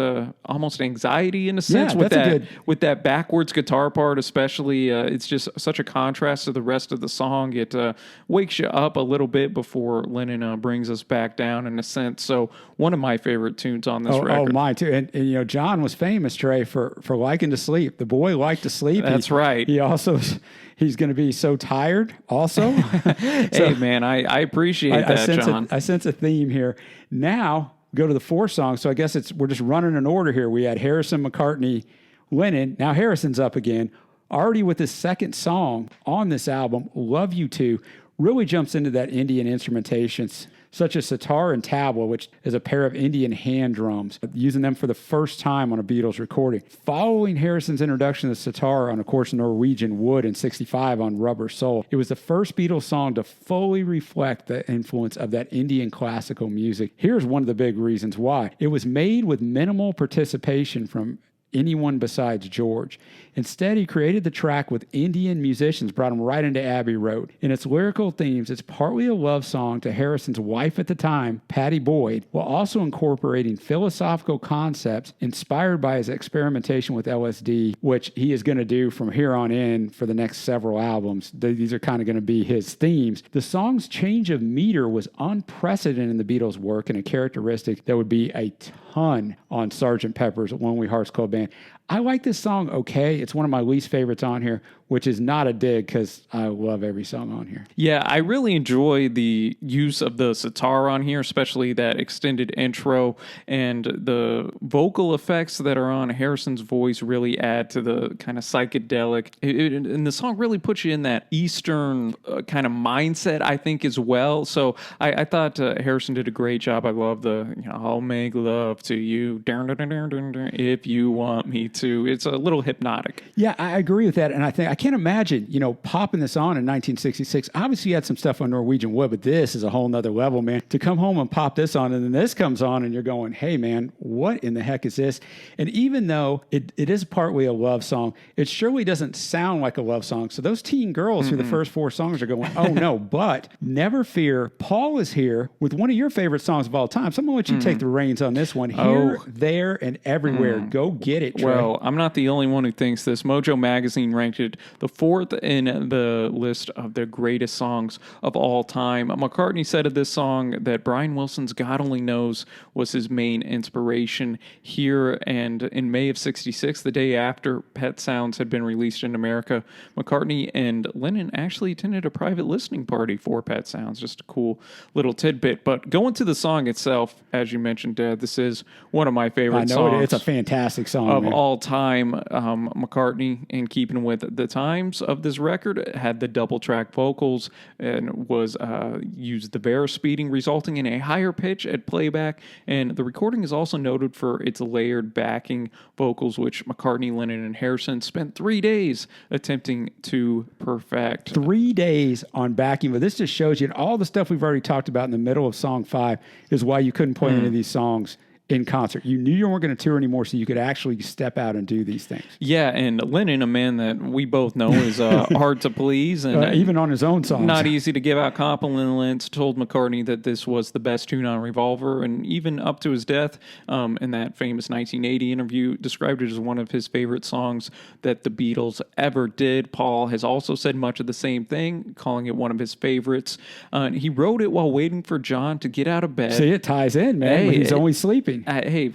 Speaker 3: almost anxiety in a sense with that backwards guitar part, especially. It's just such a contrast to the rest of the song. It wakes you up a little bit before Lennon brings us back down in a sense. So one of my favorite tunes on this record.
Speaker 1: Oh, mine too. And you know, John was famous, Trey, for liking to sleep. The boy liked to sleep.
Speaker 3: That's right.
Speaker 1: He also, he's going to be so tired also.
Speaker 3: Hey, man, I appreciate that, John.
Speaker 1: I sense a theme here. Now, go to the 4 songs. So I guess we're just running an order here. We had Harrison, McCartney, Lennon. Now Harrison's up again. Already with his second song on this album, Love You Too, really jumps into that Indian instrumentations, such as sitar and tabla, which is a pair of Indian hand drums, using them for the first time on a Beatles recording. Following Harrison's introduction to sitar on, of course, Norwegian Wood in '65 on Rubber Soul, it was the first Beatles song to fully reflect the influence of that Indian classical music. Here's one of the big reasons why. It was made with minimal participation from anyone besides George. Instead, he created the track with Indian musicians, brought him right into Abbey Road. In its lyrical themes, it's partly a love song to Harrison's wife at the time, Pattie Boyd, while also incorporating philosophical concepts inspired by his experimentation with LSD, which he is going to do from here on in for the next several albums. These are kind of going to be his themes. The song's change of meter was unprecedented in the Beatles' work and a characteristic that would be a ton on Sgt. Pepper's Lonely Hearts Club Band. I like this song okay. It's one of my least favorites on here, which is not a dig because I love every song on here.
Speaker 3: Yeah, I really enjoy the use of the sitar on here, especially that extended intro, and the vocal effects that are on Harrison's voice really add to the kind of psychedelic. And the song really puts you in that Eastern kind of mindset, I think, as well. So I thought Harrison did a great job. I love I'll make love to you if you want me to. too. It's a little hypnotic.
Speaker 1: Yeah, I agree with that. And I can't imagine, popping this on in 1966. Obviously, you had some stuff on Norwegian Wood, but this is a whole nother level, man. To come home and pop this on, and then this comes on, and you're going, hey, man, what in the heck is this? And even though it is partly a love song, it surely doesn't sound like a love song. So those teen girls through the first 4 songs are going, oh, no. But never fear, Paul is here with one of your favorite songs of all time. So I'm going to let you take the reins on this one. Here, there, and everywhere. Go get it, Trey.
Speaker 3: Well, I'm not the only one who thinks this. Mojo Magazine ranked it the 4th in the list of the greatest songs of all time. McCartney said of this song that Brian Wilson's God Only Knows was his main inspiration here. And in May of 66, the day after Pet Sounds had been released in America, McCartney and Lennon actually attended a private listening party for Pet Sounds. Just a cool little tidbit. But going to the song itself, as you mentioned, Dad, this is one of my favorite songs.
Speaker 1: It's a fantastic song
Speaker 3: of all time. McCartney, in keeping with the times of this record, had the double track vocals and was used the bar speeding, resulting in a higher pitch at playback. And the recording is also noted for its layered backing vocals, which McCartney, Lennon, and Harrison spent 3 days attempting to perfect.
Speaker 1: 3 days on backing, but this just shows you all the stuff we've already talked about in the middle of song 5 is why you couldn't play any of these songs in concert. You knew you weren't going to tour anymore, so you could actually step out and do these things.
Speaker 3: Yeah, and Lennon, a man that we both know is hard to please, and
Speaker 1: even on his own songs,
Speaker 3: not easy to give out compliments, told McCartney that this was the best tune on Revolver, and even up to his death, in that famous 1980 interview, described it as one of his favorite songs that the Beatles ever did. Paul has also said much of the same thing, calling it one of his favorites. He wrote it while waiting for John to get out of bed.
Speaker 1: See, it ties in, man. Hey, he's always sleeping.
Speaker 3: Hey,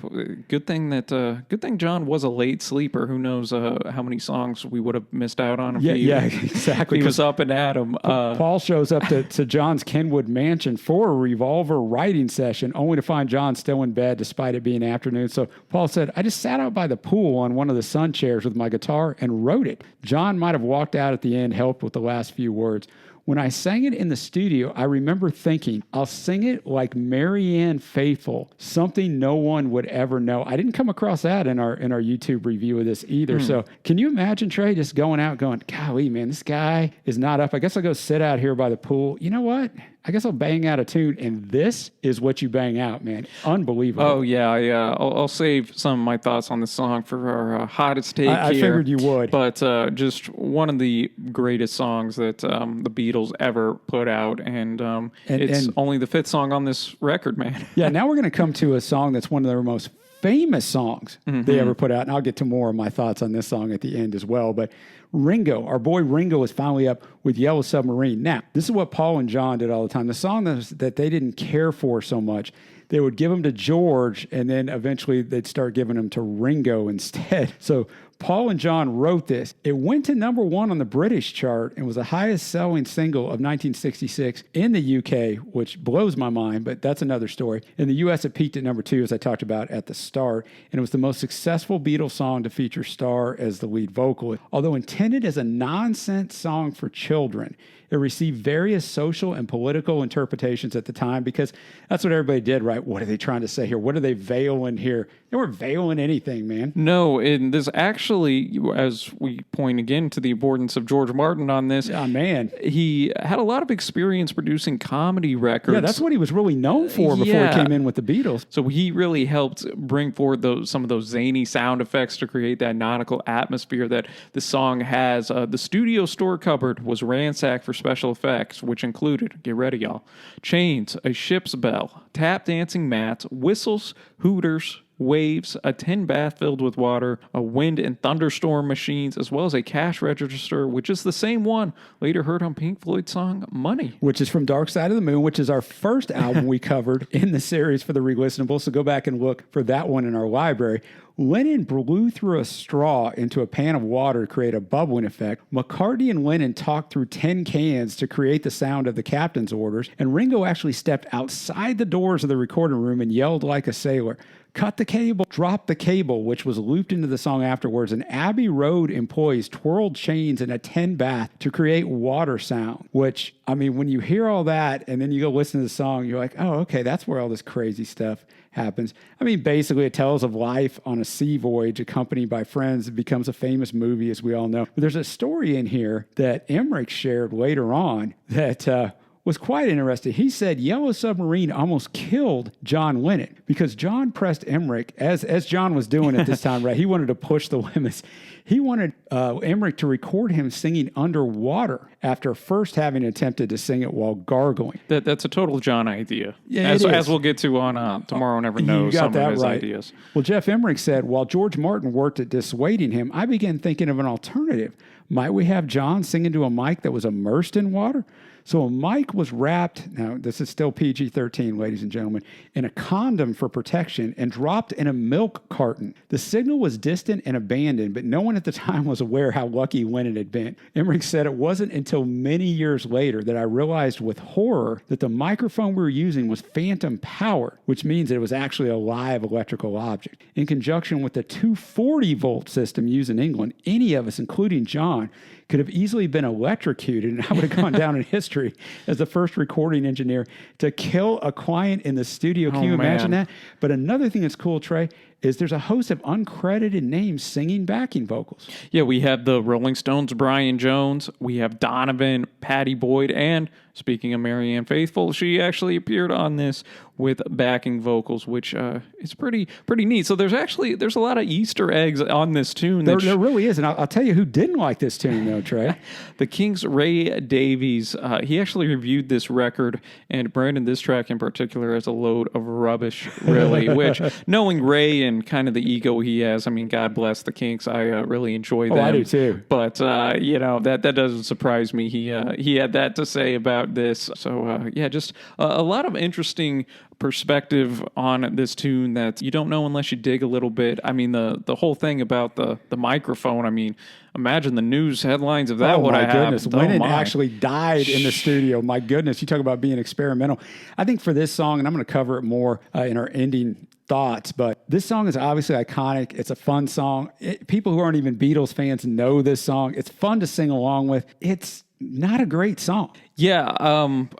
Speaker 3: good thing John was a late sleeper. Who knows how many songs we would have missed out on if
Speaker 1: exactly.
Speaker 3: He was up and at him.
Speaker 1: Paul shows up to John's Kenwood mansion for a Revolver writing session, only to find John still in bed despite it being afternoon. So Paul said, I just sat out by the pool on one of the sun chairs with my guitar and wrote it. John might have walked out at the end, helped with the last few words. When I sang it in the studio, I remember thinking, I'll sing it like Marianne Faithfull, something no one would ever know. I didn't come across that in our YouTube review of this either. So can you imagine, Trey, just going out going, golly, man, this guy is not up. I guess I'll go sit out here by the pool. You know what? I guess I'll bang out a tune, and this is what you bang out, man. Unbelievable.
Speaker 3: Oh, yeah. I'll save some of my thoughts on the song for our hottest take
Speaker 1: I
Speaker 3: here.
Speaker 1: figured you would.
Speaker 3: But just one of the greatest songs that the Beatles ever put out, and it's only the 5th song on this record, man.
Speaker 1: Yeah, now we're going to come to a song that's one of their most famous songs they ever put out, and I'll get to more of my thoughts on this song at the end as well. But Ringo, our boy Ringo, is finally up with Yellow Submarine. Now, this is what Paul and John did all the time. The song that they didn't care for so much, they would give them to George, and then eventually they'd start giving them to Ringo instead. So Paul and John wrote this. It went to number 1 on the British chart and was the highest selling single of 1966 in the UK, which blows my mind, but that's another story. In the US, it peaked at number 2, as I talked about at the start, and it was the most successful Beatles song to feature Starr as the lead vocalist. Although intended as a nonsense song for children, it received various social and political interpretations at the time because that's what everybody did, right? What are they trying to say here? What are they veiling here? They weren't veiling anything, man.
Speaker 3: No, and this actually, as we point again to the importance of George Martin on this,
Speaker 1: man,
Speaker 3: he had a lot of experience producing comedy records.
Speaker 1: Yeah, that's what he was really known for before he came in with the Beatles.
Speaker 3: So he really helped bring forward some of those zany sound effects to create that nautical atmosphere that the song has. The studio store cupboard was ransacked for special effects, which included, get ready, y'all, chains, a ship's bell, tap dancing mats, whistles, hooters, waves, a tin bath filled with water, a wind and thunderstorm machines, as well as a cash register, which is the same one later heard on Pink Floyd's song Money.
Speaker 1: Which is from Dark Side of the Moon, which is our first album we covered in the series for the Relistenable. So go back and look for that one in our library. Lennon blew through a straw into a pan of water to create a bubbling effect. McCartney and Lennon talked through 10 cans to create the sound of the captain's orders. And Ringo actually stepped outside the doors of the recording room and yelled like a sailor. cut the cable, dropped the cable, which was looped into the song afterwards, and Abbey Road employees twirled chains in a 10 bath to create water sound, which, I mean, when you hear all that and then you go listen to the song, you're like, oh, okay, that's where all this crazy stuff happens. I mean, basically it tells of life on a sea voyage accompanied by friends. It becomes a famous movie, as we all know. But there's a story in here that Emmerich shared later on that was quite interesting. He said Yellow Submarine almost killed John Lennon because John pressed Emmerich, as John was doing at this time, right? He wanted to push the limits. He wanted Emmerich to record him singing underwater after first having attempted to sing it while gargling.
Speaker 3: That's a total John idea.
Speaker 1: Yeah,
Speaker 3: as we'll get to on Tomorrow Never Knows, some of his ideas.
Speaker 1: Well, Jeff Emmerich said, while George Martin worked at dissuading him, I began thinking of an alternative. Might we have John sing into a mic that was immersed in water? So a mic was wrapped, now this is still PG-13, ladies and gentlemen, in a condom for protection and dropped in a milk carton. The signal was distant and abandoned, but no one at the time was aware how lucky Lennon had been. Emmerich said it wasn't until many years later that I realized with horror that the microphone we were using was phantom powered, which means that it was actually a live electrical object. In conjunction with the 240-volt system used in England, any of us, including John, could have easily been electrocuted, and I would have gone down in history as the first recording engineer to kill a client in the studio. Can you imagine that? But another thing that's cool, Trey, is there's a host of uncredited names singing backing vocals.
Speaker 3: Yeah, we have the Rolling Stones' Brian Jones, we have Donovan, Patty Boyd, and speaking of Marianne Faithfull, she actually appeared on this with backing vocals, which is pretty neat. So there's a lot of Easter eggs on this tune.
Speaker 1: There really is, and I'll tell you who didn't like this tune though, Trey.
Speaker 3: The Kinks' Ray Davies. He actually reviewed this record and branded this track in particular as a load of rubbish, really. Which, knowing Ray and kind of the ego he has, I mean, God bless the Kinks. I really enjoy them.
Speaker 1: Oh, I do too.
Speaker 3: But that doesn't surprise me. He had that to say about this. So just a lot of interesting perspective on this tune that you don't know unless you dig a little bit. I mean, the whole thing about the microphone, I mean, imagine the news headlines of that.
Speaker 1: Oh, my goodness.
Speaker 3: Happened.
Speaker 1: Lennon actually died in the studio. My goodness. You talk about being experimental. I think for this song, and I'm going to cover it more in our ending thoughts, but this song is obviously iconic. It's a fun song. People who aren't even Beatles fans know this song. It's fun to sing along with. It's not a great song.
Speaker 3: Yeah,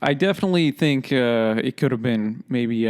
Speaker 3: I definitely think it could have been maybe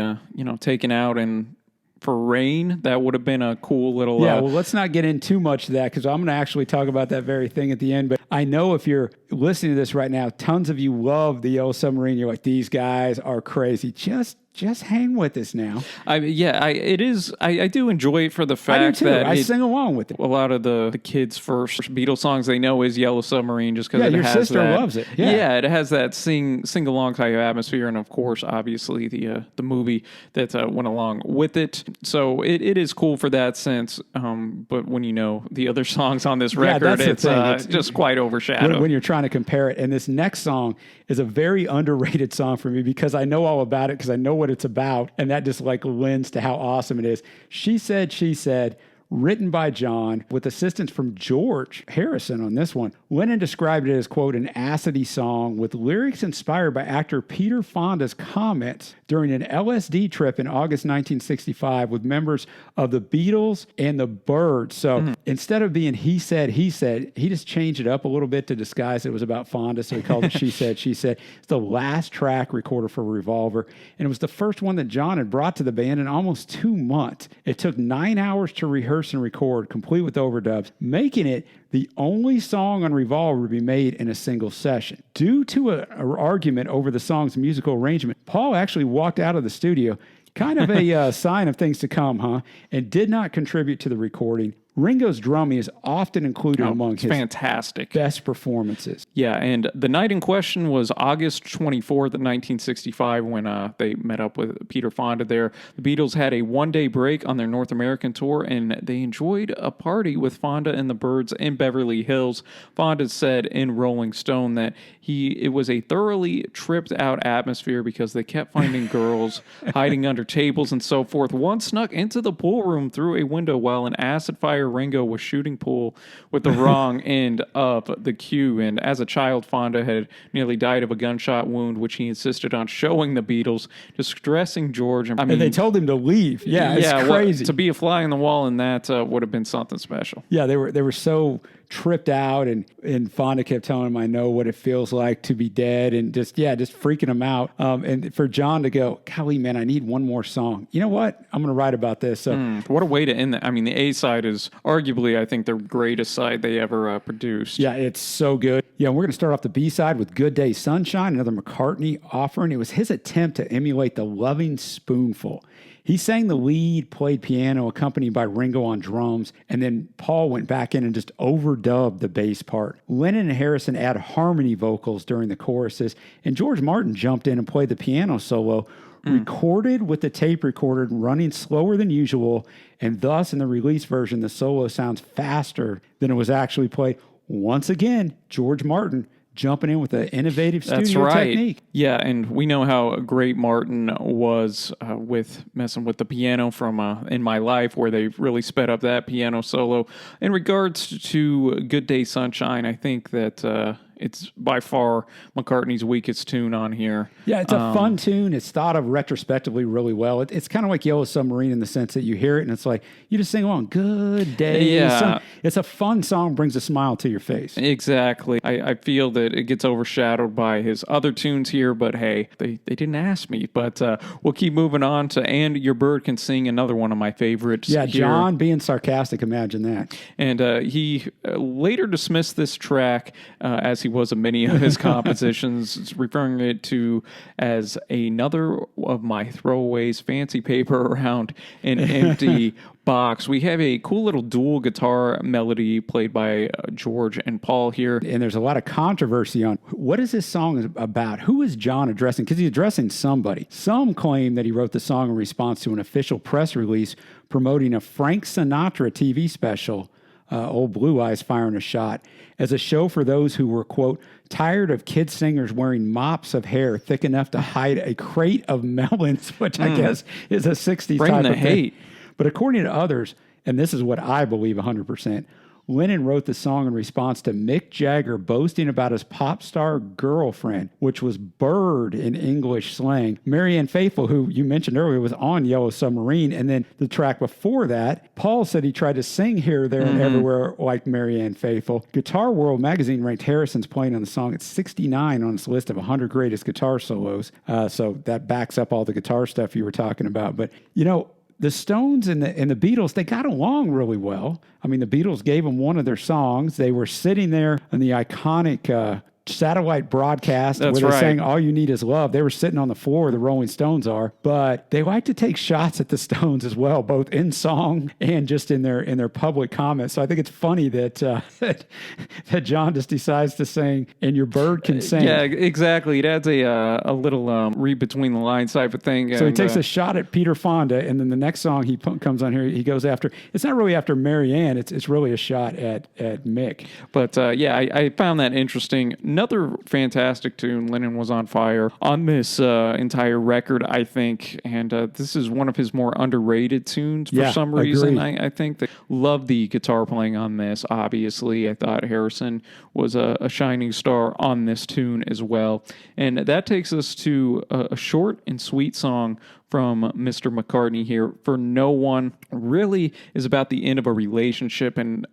Speaker 3: taken out, and for Rain, that would have been a cool little...
Speaker 1: Yeah, well, let's not get in too much of that because I'm going to actually talk about that very thing at the end. But I know if you're listening to this right now, tons of you love the Yellow Submarine. You're like, these guys are crazy. Just hang with us now.
Speaker 3: I do enjoy it for the fact that
Speaker 1: I sing along with it.
Speaker 3: A lot of the kids' first Beatles songs they know is Yellow Submarine, just because
Speaker 1: your sister loves it.
Speaker 3: Yeah, it has that sing along type of atmosphere, and of course, obviously the movie that went along with it. So it is cool for that sense. But when you know the other songs on this record, it's just quite overshadowed
Speaker 1: when you're trying to compare it. And this next song is a very underrated song for me because I know all about it because I know what it's about, and that just lends to how awesome it is. She Said, She Said, written by John with assistance from George Harrison on this one. Lennon described it as, quote, an acidy song with lyrics inspired by actor Peter Fonda's comments during an LSD trip in August 1965 with members of the Beatles and the Byrds. So instead of being he said, he just changed it up a little bit to disguise it was about Fonda, so he called it She Said, She Said. It's the last track recorded for Revolver, and it was the first one that John had brought to the band in almost 2 months. It took 9 hours to rehearse and record, complete with overdubs, making it the only song on Revolver to be made in a single session. Due to an argument over the song's musical arrangement, Paul actually walked out of the studio, kind of a sign of things to come, and did not contribute to the recording. Ringo's drumming is often included among his
Speaker 3: fantastic
Speaker 1: best performances.
Speaker 3: Yeah, and the night in question was August 24th, 1965, when they met up with Peter Fonda there. The Beatles had a one-day break on their North American tour, and they enjoyed a party with Fonda and the Byrds in Beverly Hills. Fonda said in Rolling Stone that it was a thoroughly tripped-out atmosphere because they kept finding girls hiding under tables and so forth. One snuck into the pool room through a window while an acid fire where Ringo was shooting pool with the wrong end of the cue. And as a child, Fonda had nearly died of a gunshot wound, which he insisted on showing the Beatles, distressing George. I mean,
Speaker 1: And they told him to leave. Yeah, it's crazy.
Speaker 3: To be a fly on the wall in that would have been something special.
Speaker 1: Yeah, they were so tripped out, and Fonda kept telling him, "I know what it feels like to be dead," and just freaking him out. And for John to go, "Golly, man, I need one more song. You know what? I'm going to write about this." So
Speaker 3: what a way to end that. I mean, the A side is arguably, I think, the greatest side they ever produced.
Speaker 1: Yeah, it's so good. Yeah, and we're going to start off the B side with "Good Day Sunshine," another McCartney offering. It was his attempt to emulate the Loving Spoonful. He sang the lead, played piano, accompanied by Ringo on drums, and then Paul went back in and just overdubbed the bass part. Lennon and Harrison add harmony vocals during the choruses, and George Martin jumped in and played the piano solo, recorded with the tape recorder running slower than usual, and thus in the release version, the solo sounds faster than it was actually played. Once again, George Martin jumping in with an innovative studio technique.
Speaker 3: Yeah, and we know how great Martin was with messing with the piano from In My Life, where they really sped up that piano solo. In regards to Good Day Sunshine, I think that it's by far McCartney's weakest tune on here.
Speaker 1: Yeah, it's a fun tune. It's thought of retrospectively really well. It's kind of like Yellow Submarine in the sense that you hear it and it's like, you just sing along, good day.
Speaker 3: Yeah.
Speaker 1: It's a fun song, brings a smile to your face.
Speaker 3: Exactly. I feel that it gets overshadowed by his other tunes here, but hey, they didn't ask me. But we'll keep moving on to And Your Bird Can Sing, another one of my favorites.
Speaker 1: Yeah,
Speaker 3: here.
Speaker 1: John being sarcastic, imagine that.
Speaker 3: And he later dismissed this track as he was in many of his compositions, referring it to as another of my throwaways, fancy paper around an empty box. We have a cool little dual guitar melody played by George and Paul here.
Speaker 1: And there's a lot of controversy on what is this song about? Who is John addressing? Because he's addressing somebody. Some claim that he wrote the song in response to an official press release promoting a Frank Sinatra TV special, Old Blue Eyes Firing a Shot, as a show for those who were, quote, tired of kid singers wearing mops of hair thick enough to hide a crate of melons, which I guess is a 60s
Speaker 3: Bring
Speaker 1: type
Speaker 3: the
Speaker 1: of
Speaker 3: hate.
Speaker 1: thing. But according to others, and this is what I believe 100%, Lennon wrote the song in response to Mick Jagger boasting about his pop star girlfriend, which was Bird in English slang. Marianne Faithfull, who you mentioned earlier, was on Yellow Submarine. And then the track before that, Paul said he tried to sing Here, There, and Everywhere like Marianne Faithfull. Guitar World magazine ranked Harrison's playing on the song at 69 on its list of 100 greatest guitar solos. So that backs up all the guitar stuff you were talking about. But, you know, the Stones and the Beatles, they got along really well. I mean, the Beatles gave them one of their songs. They were sitting there in the iconic satellite broadcast where they sang All You Need Is Love. They were sitting on the floor, the Rolling Stones are, but they like to take shots at the Stones as well, both in song and just in their public comments. So I think it's funny that that John just decides to sing And Your Bird Can Sing.
Speaker 3: Yeah, exactly. It adds a little read between the lines type of thing.
Speaker 1: So he takes a shot at Peter Fonda, and then the next song he comes on here, he goes after, it's not really after Marianne, it's really a shot at Mick.
Speaker 3: But yeah, I found that interesting. Another fantastic tune. Lennon was on fire on this entire record, I think, and this is one of his more underrated tunes for some reason. I think that love the guitar playing on this. Obviously, I thought Harrison was a shining star on this tune as well, and that takes us to a short and sweet song from Mr. McCartney here. For No One really is about the end of a relationship. And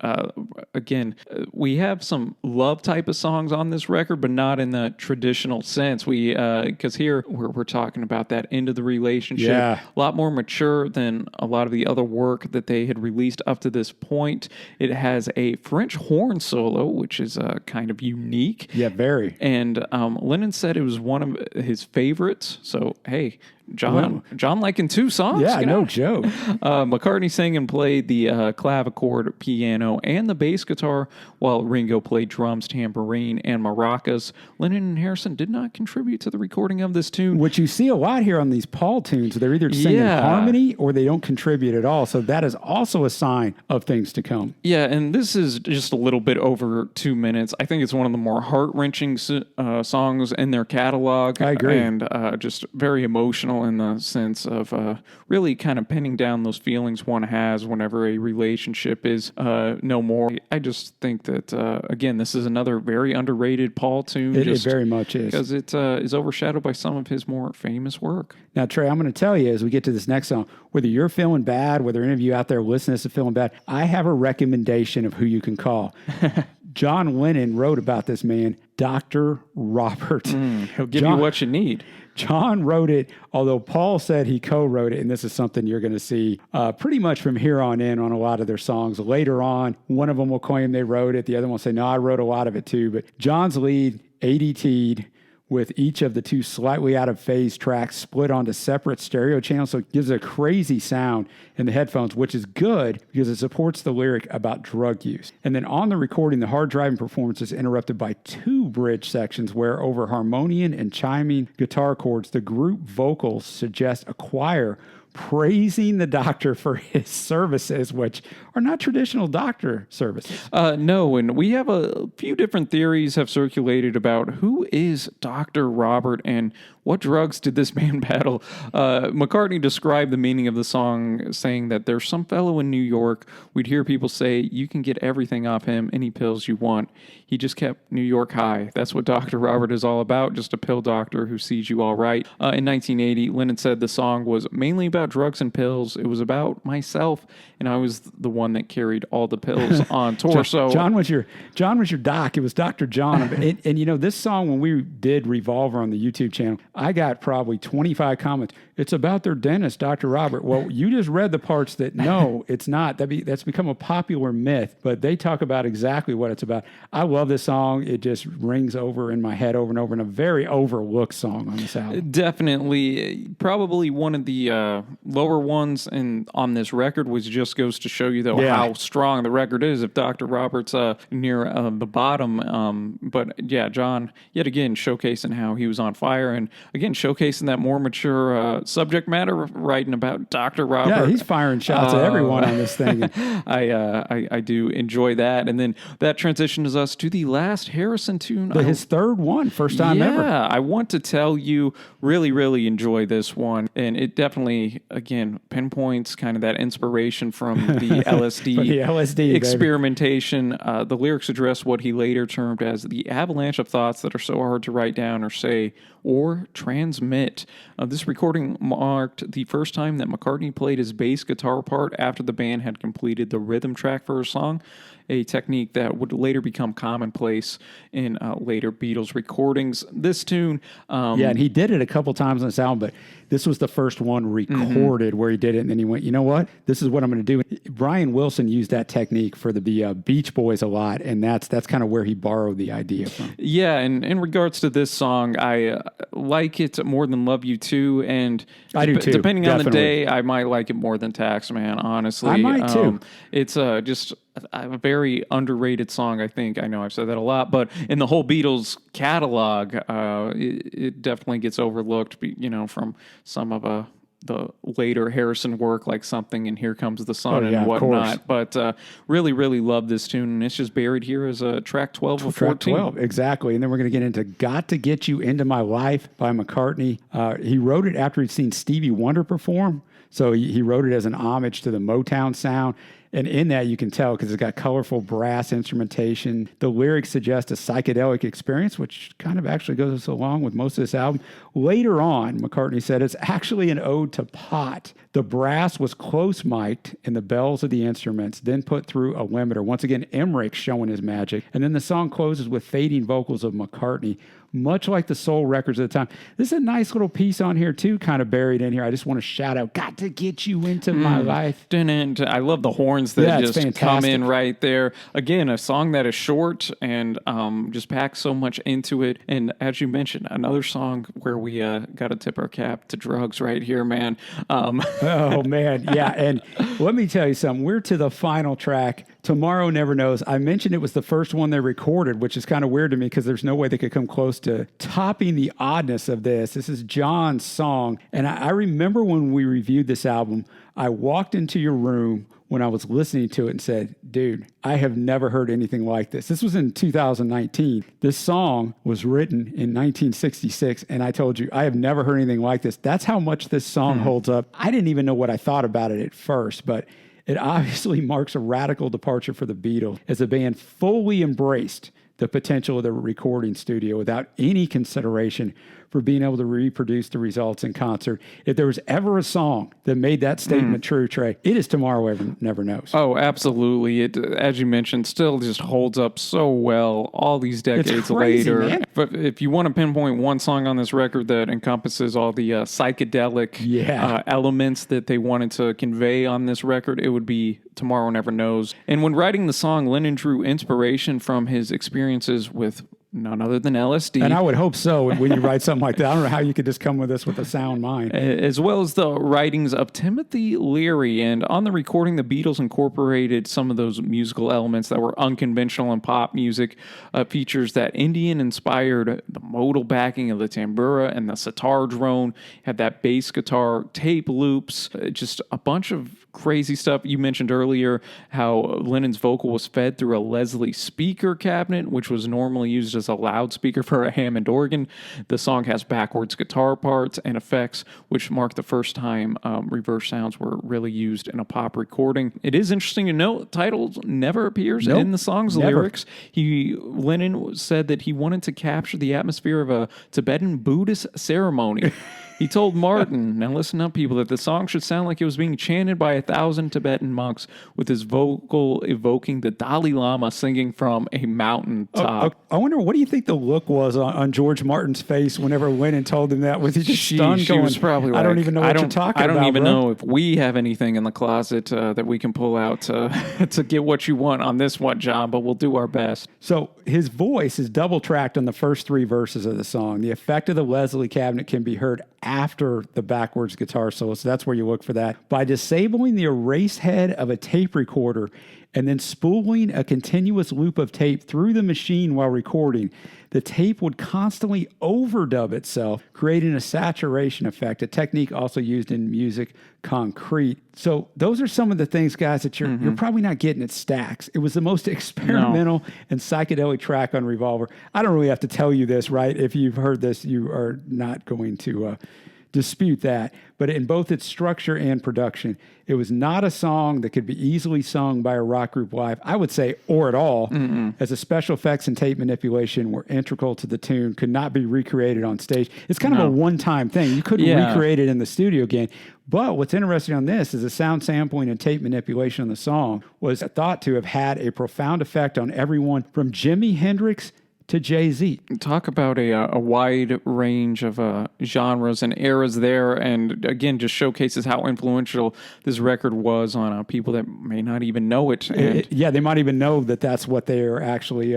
Speaker 3: again, we have some love type of songs on this record, but not in the traditional sense. Because here we're talking about that end of the relationship.
Speaker 1: Yeah.
Speaker 3: A lot more mature than a lot of the other work that they had released up to this point. It has a French horn solo, which is kind of unique.
Speaker 1: Yeah, very.
Speaker 3: And Lennon said it was one of his favorites. So, hey, John liking two songs.
Speaker 1: Yeah,
Speaker 3: you know?
Speaker 1: no joke.
Speaker 3: McCartney sang and played the clavichord, piano, and the bass guitar, while Ringo played drums, tambourine, and maracas. Lennon and Harrison did not contribute to the recording of this tune.
Speaker 1: Which you see a lot here on these Paul tunes. They're either singing harmony or they don't contribute at all. So that is also a sign of things to come.
Speaker 3: Yeah, and this is just a little bit over 2 minutes. I think it's one of the more heart-wrenching songs in their catalog.
Speaker 1: I agree.
Speaker 3: And just very emotional. emotional in the sense of really kind of pinning down those feelings one has whenever a relationship is no more. I just think that, again, this is another very underrated Paul tune.
Speaker 1: It very much is.
Speaker 3: Because it is overshadowed by some of his more famous work.
Speaker 1: Now, Trey, I'm going to tell you as we get to this next song, whether you're feeling bad, whether any of you out there listening to this are feeling bad, I have a recommendation of who you can call. John Lennon wrote about this man, Dr. Robert.
Speaker 3: He'll give you what you need.
Speaker 1: John wrote it, although Paul said he co-wrote it, and this is something you're going to see pretty much from here on in on a lot of their songs. Later on, one of them will claim they wrote it. The other one will say, no, I wrote a lot of it too. But John's lead, ADT'd, with each of the two slightly out of phase tracks split onto separate stereo channels. So it gives a crazy sound in the headphones, which is good because it supports the lyric about drug use. And then on the recording, the hard driving performance is interrupted by two bridge sections where over harmonium and chiming guitar chords, the group vocals suggest a choir praising the doctor for his services, which are not traditional doctor services.
Speaker 3: No, and we have a few different theories have circulated about who is Dr. Robert and what drugs did this man battle. McCartney described the meaning of the song saying that there's some fellow in New York. We'd hear people say, you can get everything off him, any pills you want. He just kept New York high. That's what Dr. Robert is all about, just a pill doctor who sees you all right. In 1980, Lennon said the song was mainly about drugs and pills. It was about myself, and I was the one that carried all the pills on tour.
Speaker 1: John was your doc. It was Dr. John. and you know, this song, when we did Revolver on the YouTube channel, I got probably 25 comments. It's about their dentist, Dr. Robert. Well, you just read the parts that, no, it's not. That's become a popular myth, but they talk about exactly what it's about. I love this song. It just rings over in my head over and over, and a very overlooked song on this album.
Speaker 3: Definitely. Probably one of the lower ones on this record, which just goes to show you, though, how strong the record is if Dr. Robert's near the bottom. But, yeah, John, yet again, showcasing how he was on fire, and, again, showcasing that more mature subject matter, writing about Dr. Robert.
Speaker 1: Yeah, he's firing shots at everyone on this thing.
Speaker 3: I do enjoy that. And then that transitions us to the last Harrison tune.
Speaker 1: His third one, first time ever.
Speaker 3: Yeah, I want to tell you, really, really enjoy this one. And it definitely, again, pinpoints kind of that inspiration from the LSD, experimentation. The lyrics address what he later termed as the avalanche of thoughts that are so hard to write down or say or transmit. This recording marked the first time that McCartney played his bass guitar part after the band had completed the rhythm track for a song, a technique that would later become commonplace in later Beatles recordings. This tune...
Speaker 1: and he did it a couple times on this album, but this was the first one recorded where he did it, and then he went, you know what? This is what I'm going to do. Brian Wilson used that technique for the Beach Boys a lot, and that's kind of where he borrowed the idea from.
Speaker 3: Yeah, and in regards to this song, I like it more than Love You Too, and
Speaker 1: I do too.
Speaker 3: Depending
Speaker 1: Definitely.
Speaker 3: on the day, I might like it more than Taxman, honestly.
Speaker 1: I might too.
Speaker 3: It's just a very underrated song, I think. I know I've said that a lot, but in the whole Beatles catalog, it definitely gets overlooked, from some of the later Harrison work, like Something and Here Comes the Sun and whatnot. But really, really love this tune, and it's just buried here as a track 12 of 14.
Speaker 1: Track 12, exactly. And then we're going to get into Got to Get You Into My Life by McCartney. He wrote it after he'd seen Stevie Wonder perform, so he wrote it as an homage to the Motown sound. And in that, you can tell because it's got colorful brass instrumentation. The lyrics suggest a psychedelic experience, which kind of actually goes along with most of this album. Later on, McCartney said it's actually an ode to pot. The brass was close mic'd and the bells of the instruments, then put through a limiter. Once again, Emmerich showing his magic. And then the song closes with fading vocals of McCartney, much like the soul records of the time. This is a nice little piece on here, too, kind of buried in here. I just want to shout out, Got to Get You Into My Life.
Speaker 3: I love the horns that just come in right there. Again, a song that is short and just packs so much into it. And as you mentioned, another song where we got to tip our cap to drugs right here, man.
Speaker 1: Oh, man. Yeah. And let me tell you something. We're to the final track, Tomorrow Never Knows. I mentioned it was the first one they recorded, which is kind of weird to me because there's no way they could come close to topping the oddness of this. This is John's song. And I remember when we reviewed this album, I walked into your room when I was listening to it and said, dude, I have never heard anything like this. This was in 2019. This song was written in 1966, and I told you, I have never heard anything like this. That's how much this song holds up. I didn't even know what I thought about it at first, but it obviously marks a radical departure for the Beatles as the band fully embraced the potential of the recording studio without any consideration for being able to reproduce the results in concert. If there was ever a song that made that statement true, Trey, it is Tomorrow Never Knows.
Speaker 3: Oh, absolutely. It, as you mentioned, still just holds up so well all these decades
Speaker 1: crazy,
Speaker 3: later.
Speaker 1: man.
Speaker 3: But if you want to pinpoint one song on this record that encompasses all the psychedelic elements that they wanted to convey on this record, it would be Tomorrow Never Knows. And when writing the song, Lennon drew inspiration from his experiences with none other than LSD.
Speaker 1: And I would hope so when you write something like that. I don't know how you could just come with this with a sound mind.
Speaker 3: As well as the writings of Timothy Leary. And on the recording, the Beatles incorporated some of those musical elements that were unconventional in pop music. Features that Indian-inspired the modal backing of the tambura and the sitar drone. Had that bass guitar, tape loops, just a bunch of crazy stuff. You mentioned earlier how Lennon's vocal was fed through a Leslie speaker cabinet, which was normally used as a loudspeaker for a Hammond organ. The song has backwards guitar parts and effects, which marked the first time reverse sounds were really used in a pop recording. It is interesting to note, title never appears in the song's lyrics. Lennon said that he wanted to capture the atmosphere of a Tibetan Buddhist ceremony. He told Martin, now listen up, people, that the song should sound like it was being chanted by 1,000 Tibetan monks with his vocal evoking the Dalai Lama singing from a mountaintop.
Speaker 1: I wonder, what do you think the look was on George Martin's face whenever Lennon told him that? Was he just stunned
Speaker 3: She was probably like,
Speaker 1: I don't even know what you're talking about,
Speaker 3: I don't even
Speaker 1: bro.
Speaker 3: know if we have anything in the closet that we can pull out to get what you want on this one, John, but we'll do our best.
Speaker 1: So his voice is double-tracked on the first three verses of the song. The effect of the Leslie cabinet can be heard after the backwards guitar solo, so that's where you look for that. By disabling the erase head of a tape recorder and then spooling a continuous loop of tape through the machine while recording, the tape would constantly overdub itself, creating a saturation effect, a technique also used in music concrete. So those are some of the things, guys, that you're probably not getting at Stax. It was the most experimental and psychedelic track on Revolver. I don't really have to tell you this, right? If you've heard this, you are not going to dispute that. But in both its structure and production, it was not a song that could be easily sung by a rock group live, I would say, or at all, as the special effects and tape manipulation were integral to the tune, could not be recreated on stage. It's kind of a one-time thing. You couldn't recreate it in the studio again. But what's interesting on this is the sound sampling and tape manipulation on the song was thought to have had a profound effect on everyone from Jimi Hendrix to Jay-Z.
Speaker 3: Talk about a wide range of genres and eras there, and again, just showcases how influential this record was on people that may not even know it. And
Speaker 1: they might even know that that's what they are actually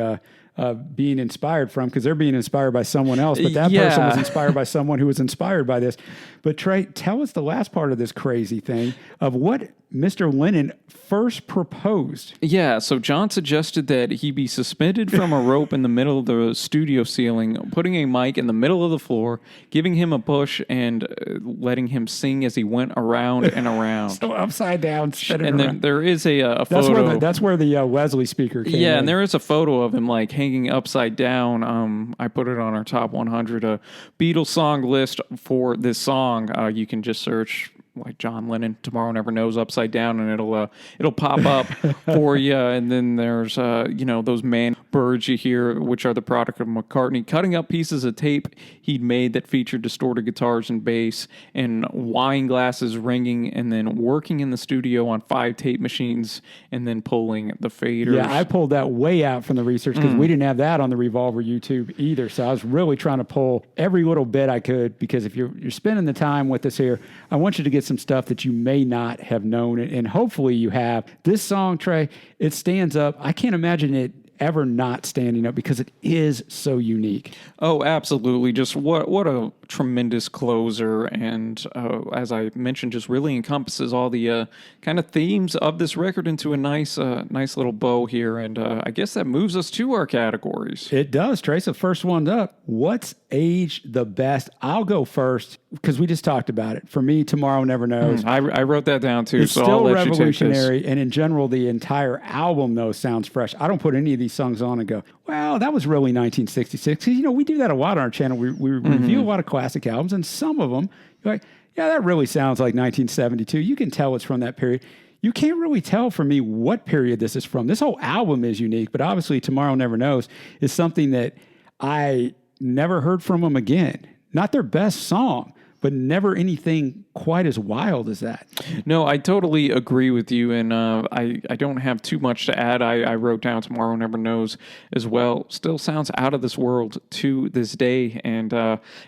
Speaker 1: being inspired from, because they're being inspired by someone else, but that person was inspired by someone who was inspired by this. But Trey, tell us the last part of this crazy thing of what Mr. Lennon first proposed.
Speaker 3: Yeah, so John suggested that he be suspended from a rope in the middle of the studio ceiling, putting a mic in the middle of the floor, giving him a push, and letting him sing as he went around and around.
Speaker 1: So upside down, spinning
Speaker 3: and
Speaker 1: around.
Speaker 3: There is a photo.
Speaker 1: That's where the Leslie speaker came in.
Speaker 3: And there is a photo of him like hanging upside down. I put it on our top 100 Beatles song list for this song. You can just search like John Lennon, Tomorrow Never Knows, upside down, and it'll pop up for you. And then there's those man birds you hear, which are the product of McCartney cutting up pieces of tape he'd made that featured distorted guitars and bass and wine glasses ringing, and then working in the studio on 5 tape machines and then pulling the faders.
Speaker 1: Yeah, I pulled that way out from the research because we didn't have that on the Revolver YouTube either. So I was really trying to pull every little bit I could, because if you're spending the time with us here, I want you to get some stuff that you may not have known, and hopefully you have. This song, Trey, it stands up. I can't imagine it ever not standing up because it is so unique.
Speaker 3: Oh, absolutely. Just what a tremendous closer. And as I mentioned, just really encompasses all the kind of themes of this record into a nice little bow here. And I guess that moves us to our categories.
Speaker 1: It does, Trace. The first one up. What's aged the best? I'll go first because we just talked about it. For me, Tomorrow Never Knows.
Speaker 3: I wrote that down too.
Speaker 1: It's
Speaker 3: so
Speaker 1: still
Speaker 3: I'll let
Speaker 1: revolutionary,
Speaker 3: you take this.
Speaker 1: and in general, the entire album, though, sounds fresh. I don't put any of these songs on and go, well, that was really 1966. 'Cause, we do that a lot on our channel. We review a lot of classic albums, and some of them, you're like, yeah, that really sounds like 1972. You can tell it's from that period. You can't really tell for me what period this is from. This whole album is unique, but obviously Tomorrow Never Knows is something that I never heard from them again. Not their best song, but never anything quite as wild as that.
Speaker 3: No, I totally agree with you, and I don't have too much to add. I wrote down Tomorrow Never Knows as well. Still sounds out of this world to this day. And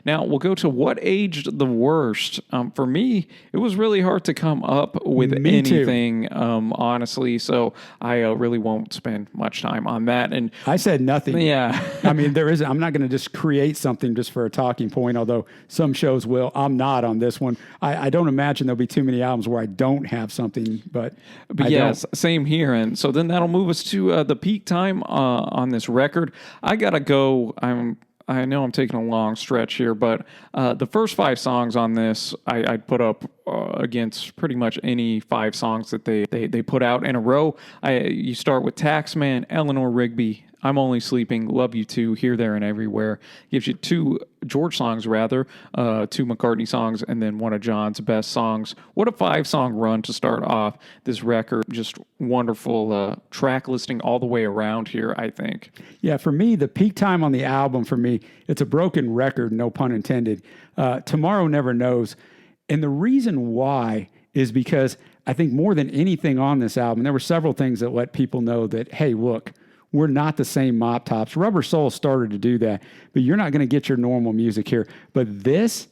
Speaker 3: now we'll go to what aged the worst. For me, it was really hard to come up with anything, honestly, so I really won't spend much time on that. And
Speaker 1: I said nothing.
Speaker 3: Yeah.
Speaker 1: I mean, I'm not going to just create something just for a talking point, although some shows will. I'm not on this one. I don't imagine there'll be too many albums where I don't have something, but
Speaker 3: yes, same here. And so then that'll move us to the peak time on this record. I gotta go. I know I'm taking a long stretch here, but the first 5 songs on this, I'd put up against pretty much any 5 songs that they put out in a row. You start with Taxman, Eleanor Rigby, I'm Only Sleeping, Love You Too, Here, There, and Everywhere. Gives you 2 George songs, 2 McCartney songs, and then one of John's best songs. What a 5-song run to start off this record. Just wonderful track listing all the way around here, I think.
Speaker 1: Yeah, for me, the peak time on the album, for me, it's a broken record, no pun intended. Tomorrow Never Knows. And the reason why is because I think more than anything on this album, there were several things that let people know that, hey, look, we're not the same Mop Tops. Rubber Soul started to do that, but you're not going to get your normal music here. But this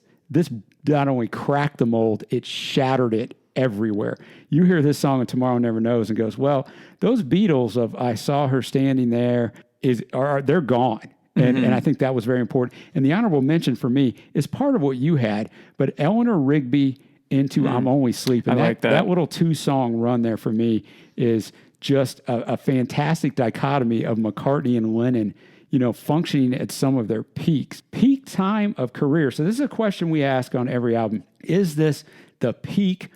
Speaker 1: not only cracked the mold, it shattered it everywhere. You hear this song of Tomorrow Never Knows and goes, well, those Beatles of I Saw Her Standing There, they're gone. And I think that was very important. And the honorable mention for me is part of what you had, but Eleanor Rigby into I'm Only Sleeping.
Speaker 3: I like that.
Speaker 1: That little 2-song run there for me is just a fantastic dichotomy of McCartney and Lennon, functioning at some of their peaks. Peak time of career. So this is a question we ask on every album. Is this the peak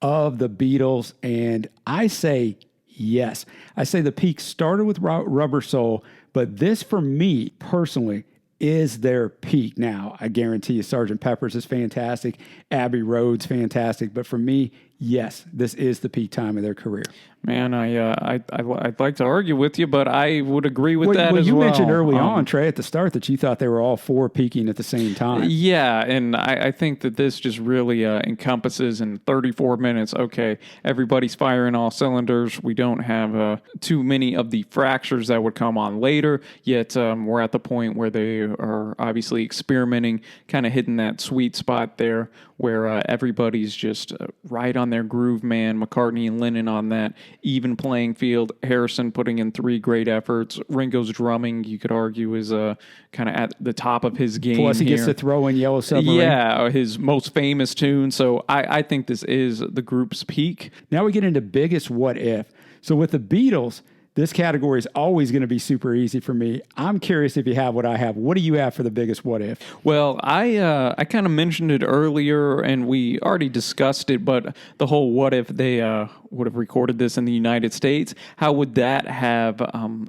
Speaker 1: of the Beatles? And I say yes. I say the peak started with Rubber Soul, but this for me personally is their peak. Now, I guarantee you Sgt. Pepper's is fantastic. Abbey Road's fantastic. But for me, yes, this is the peak time of their career.
Speaker 3: Man, I'd like to argue with you, but I would agree with that as
Speaker 1: you
Speaker 3: well.
Speaker 1: Mentioned early on, Trey, at the start that you thought they were all 4 peaking at the same time.
Speaker 3: Yeah, and I think that this just really encompasses in 34 minutes, okay, everybody's firing all cylinders. We don't have too many of the fractures that would come on later, yet we're at the point where they are obviously experimenting, kind of hitting that sweet spot there where everybody's just right on their groove, man. McCartney and Lennon on that even playing field. Harrison putting in 3 great efforts. Ringo's drumming, you could argue, is kind of at the top of his game.
Speaker 1: Plus, he gets to throw in Yellow Submarine.
Speaker 3: Yeah, his most famous tune. So I think this is the group's peak.
Speaker 1: Now we get into biggest what if. So with the Beatles, this category is always going to be super easy for me. I'm curious if you have what I have. What do you have for the biggest what if?
Speaker 3: Well, I kind of mentioned it earlier, and we already discussed it, but the whole what if they would have recorded this in the United States, how would that have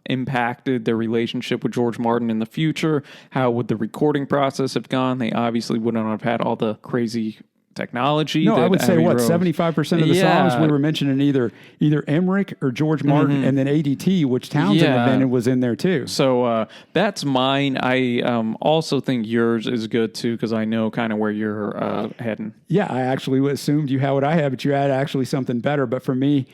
Speaker 3: impacted their relationship with George Martin in the future? How would the recording process have gone? They obviously wouldn't have had all the crazy technology.
Speaker 1: No, I would say
Speaker 3: Abbey
Speaker 1: what,
Speaker 3: Road.
Speaker 1: 75% of the songs we were mentioning either Emmerich or George Martin, and then ADT, which Townsend invented, was in there too.
Speaker 3: So that's mine. I also think yours is good too, because I know kind of where you're heading.
Speaker 1: Yeah, I actually assumed you had what I had, but you had actually something better. But for me,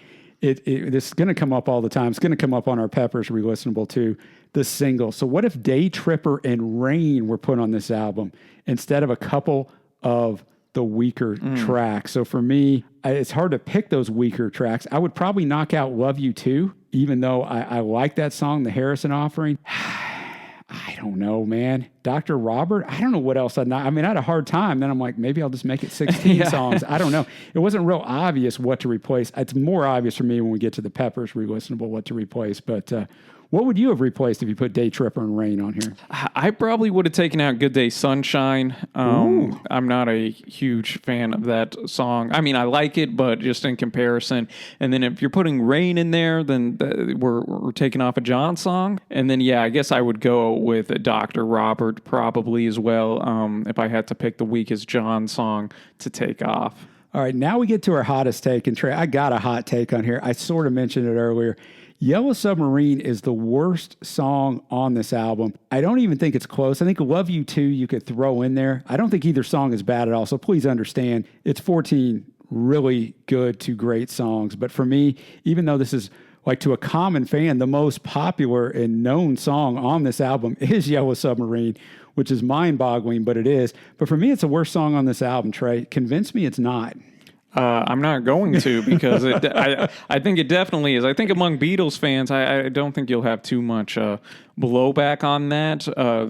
Speaker 1: this is going to come up all the time. It's going to come up on our Peppers Relistenable too, the single. So what if Day Tripper and Rain were put on this album instead of a couple of the weaker tracks? So for me, it's hard to pick those weaker tracks. I would probably knock out Love You Too, even though I like that song, The Harrison Offering. I don't know, man. Dr. Robert, I don't know what else I had a hard time. Then I'm like, maybe I'll just make it 16 songs. I don't know. It wasn't real obvious what to replace. It's more obvious for me when we get to the Peppers Relistenable what to replace. But what would you have replaced if you put Day Tripper and Rain on here?
Speaker 3: I probably would have taken out Good Day Sunshine. I'm not a huge fan of that song. I mean, I like it, but just in comparison. And then if you're putting Rain in there, then we're taking off a John song. And then, I guess I would go with Dr. Robert probably as well if I had to pick the weakest John song to take off.
Speaker 1: All right, now we get to our hottest take. And Trey, I got a hot take on here. I sort of mentioned it earlier. Yellow Submarine is the worst song on this album. I don't even think it's close. I think Love You Too you could throw in there. I don't think either song is bad at all, so please understand it's 14 really good to great songs. But for me, even though this is, like, to a common fan, the most popular and known song on this album is Yellow Submarine, which is mind-boggling, but it is. But for me, it's the worst song on this album, Trey. Convince me it's not.
Speaker 3: I'm not going to because I think it definitely is. I think among Beatles fans, I don't think you'll have too much blowback on that.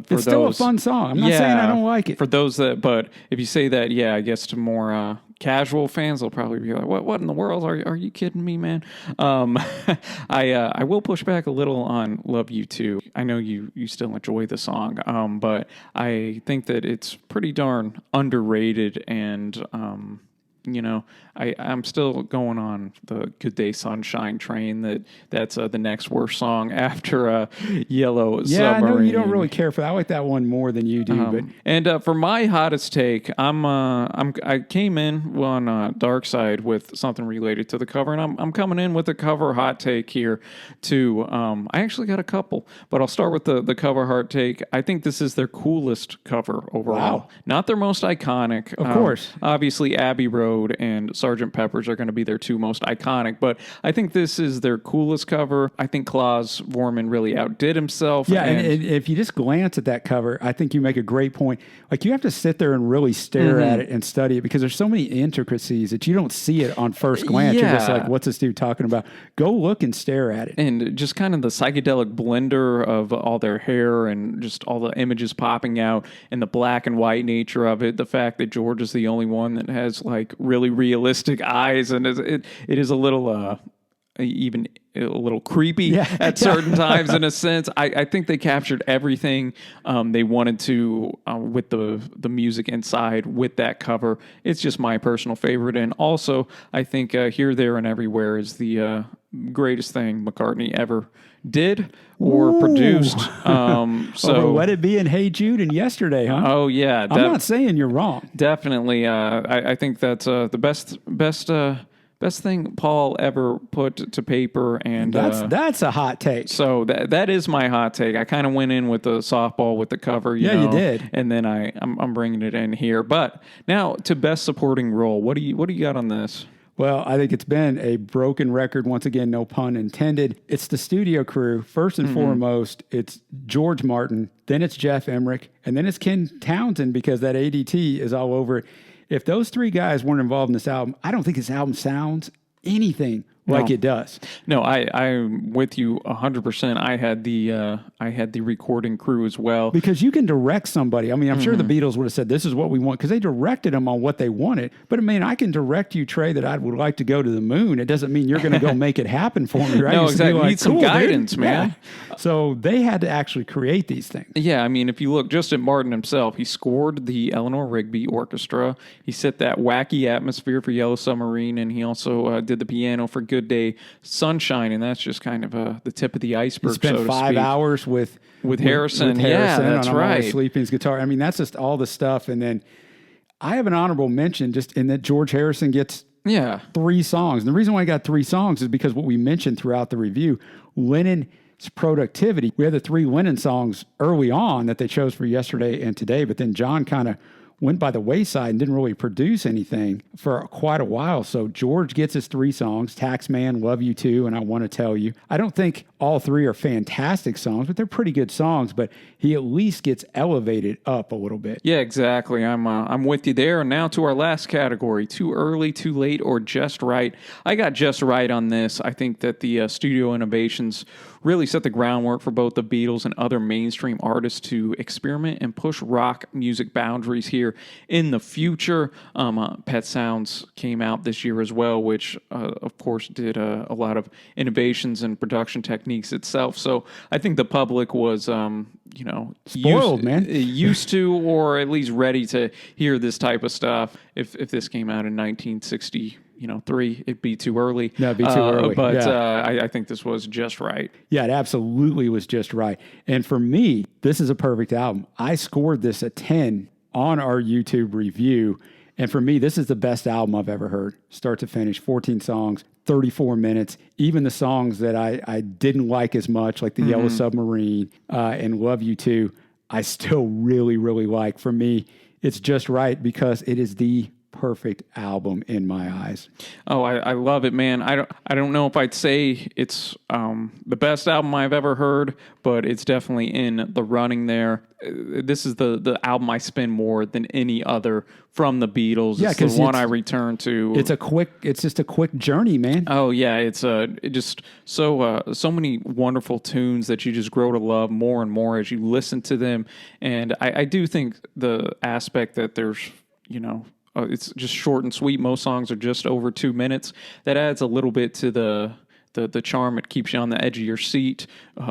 Speaker 1: It's still a fun song. I'm not saying I don't like it.
Speaker 3: For those but if you say that, I guess to more casual fans, they'll probably be like, "What in the world? Are you kidding me, man?" I will push back a little on "Love You Too." I know you still enjoy the song, but I think that it's pretty darn underrated and. I'm still going on the Good Day Sunshine train. That's the next worst song after Yellow Submarine.
Speaker 1: Yeah, I know you don't really care for that. I like that one more than you do.
Speaker 3: And for my hottest take, I came in on Dark Side with something related to the cover, and I'm coming in with a cover hot take here too. I actually got a couple, but I'll start with the cover hot take. I think this is their coolest cover overall.
Speaker 1: Wow.
Speaker 3: Not their most iconic.
Speaker 1: Of course.
Speaker 3: Obviously, Abbey Road and Sgt. Pepper's are going to be their two most iconic, but I think this is their coolest cover. I think Klaus Vormann really outdid himself.
Speaker 1: Yeah, and if you just glance at that cover, I think you make a great point. Like, you have to sit there and really stare at it and study it because there's so many intricacies that you don't see it on first glance. You're just like, what's this dude talking about? Go look and stare at it.
Speaker 3: And just kind of the psychedelic blender of all their hair and just all the images popping out and the black and white nature of it. The fact that George is the only one that has like really realistic eyes, and it is a little even a little creepy at certain times in a sense. I think they captured everything they wanted to with the music inside with that cover. It's just my personal favorite, and also I think Here, There, and Everywhere is the greatest thing McCartney ever did or produced. So
Speaker 1: Let It Be in Hey Jude and Yesterday, huh?
Speaker 3: Oh yeah,
Speaker 1: I'm not saying you're wrong.
Speaker 3: Definitely, I think that's the best thing Paul ever put to paper, and
Speaker 1: that's a hot take.
Speaker 3: So that is my hot take. I kind of went in with the softball with the cover, you
Speaker 1: you did,
Speaker 3: and then I'm bringing it in here. But now to best supporting role, what do you got on this?
Speaker 1: Well, I think it's been a broken record, once again, no pun intended. It's the studio crew. First and foremost, it's George Martin, then it's Jeff Emmerich, and then it's Ken Townsend because that ADT is all over it. If those three guys weren't involved in this album, I don't think this album sounds anything like it does.
Speaker 3: No, I'm with you 100%. I had the recording crew as well.
Speaker 1: Because you can direct somebody. I mean, I'm sure the Beatles would have said, this is what we want, because they directed them on what they wanted. But I mean, I can direct you, Trey, that I would like to go to the moon. It doesn't mean you're going to go make it happen for me, right?
Speaker 3: No, exactly. You need some guidance,
Speaker 1: dude.
Speaker 3: man.
Speaker 1: Yeah. So they had to actually create these things.
Speaker 3: Yeah, I mean, if you look just at Martin himself, he scored the Eleanor Rigby Orchestra. He set that wacky atmosphere for Yellow Submarine, and he also did the piano for Good Day Sunshine, and that's just kind of the tip of the iceberg.
Speaker 1: He spent
Speaker 3: so to
Speaker 1: 5
Speaker 3: speak.
Speaker 1: hours with
Speaker 3: Harrison.
Speaker 1: Yeah,
Speaker 3: that's right.
Speaker 1: Sleeping his guitar. I mean, that's just all the stuff. And then I have an honorable mention just in that George Harrison gets 3 songs. And the reason why I got 3 songs is because what we mentioned throughout the review, Lennon's productivity. We had the 3 Lennon songs early on that they chose for Yesterday and Today, but then John kind of went by the wayside and didn't really produce anything for quite a while. So George gets his 3 songs, Taxman, Love You Too, and I Want to Tell You. I don't think all three are fantastic songs, but they're pretty good songs, but he at least gets elevated up a little bit.
Speaker 3: Yeah, exactly. I'm with you there. And now to our last category, too early, too late, or just right. I got just right on this. I think that the studio innovations really set the groundwork for both the Beatles and other mainstream artists to experiment and push rock music boundaries here in the future. Pet Sounds came out this year as well, which of course did a lot of innovations and production techniques itself. So I think the public was,
Speaker 1: spoiled,
Speaker 3: used to, or at least ready to hear this type of stuff. If this came out in 1960. 3, it'd be too early.
Speaker 1: No, it'd be too early.
Speaker 3: But
Speaker 1: yeah.
Speaker 3: I think this was just right.
Speaker 1: Yeah, it absolutely was just right. And for me, this is a perfect album. I scored this a 10 on our YouTube review. And for me, this is the best album I've ever heard, start to finish. 14 songs, 34 minutes. Even the songs that I didn't like as much, like the Yellow Submarine and Love You Too, I still really, really like. For me, it's just right because it is the perfect album in my eyes.
Speaker 3: Oh, I love it, man. I don't know if I'd say it's the best album I've ever heard, but it's definitely in the running there. This is the album I spend more than any other from the Beatles. Yeah, it's the one I return to.
Speaker 1: It's just a quick journey, man.
Speaker 3: Oh yeah, it's just so many wonderful tunes that you just grow to love more and more as you listen to them. And I do think the aspect that there's it's just short and sweet. Most songs are just over 2 minutes. That adds a little bit to the charm. It keeps you on the edge of your seat,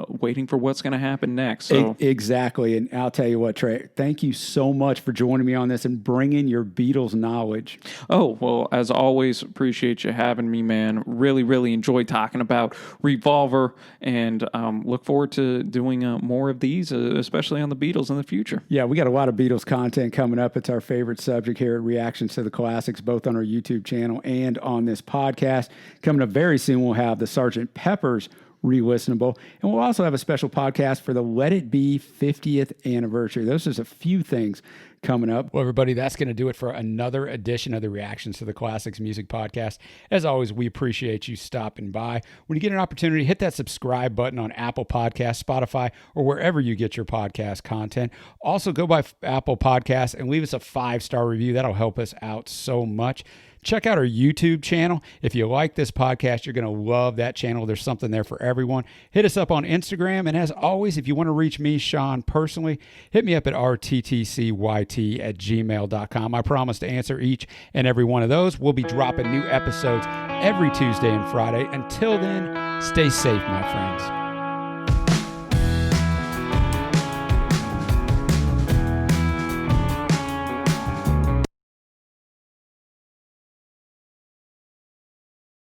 Speaker 3: waiting for what's going to happen next. So.
Speaker 1: Exactly. And I'll tell you what, Trey, thank you so much for joining me on this and bringing your Beatles knowledge.
Speaker 3: Oh, well, as always, appreciate you having me, man. Really, really enjoyed talking about Revolver and look forward to doing more of these, especially on the Beatles in the future.
Speaker 1: Yeah, we got a lot of Beatles content coming up. It's our favorite subject here at Reactions to the Classics, both on our YouTube channel and on this podcast. Coming up very soon, we'll have the Sgt. Pepper's Relistenable, and we'll also have a special podcast for the Let It Be 50th anniversary. Those are just a few things coming up. Well, everybody, that's going to do it for another edition of the Reactions to the Classics Music Podcast. As always, we appreciate you stopping by. When you get an opportunity, hit that subscribe button on Apple Podcasts, Spotify, or wherever you get your podcast content. Also, go by Apple Podcasts and leave us a 5-star review. That'll help us out so much. Check out our YouTube channel. If you like this podcast, you're going to love that channel. There's something there for everyone. Hit us up on Instagram. And as always, if you want to reach me, Sean, personally, hit me up at rttcyt@gmail.com. I promise to answer each and every one of those. We'll be dropping new episodes every Tuesday and Friday. Until then, stay safe, my friends.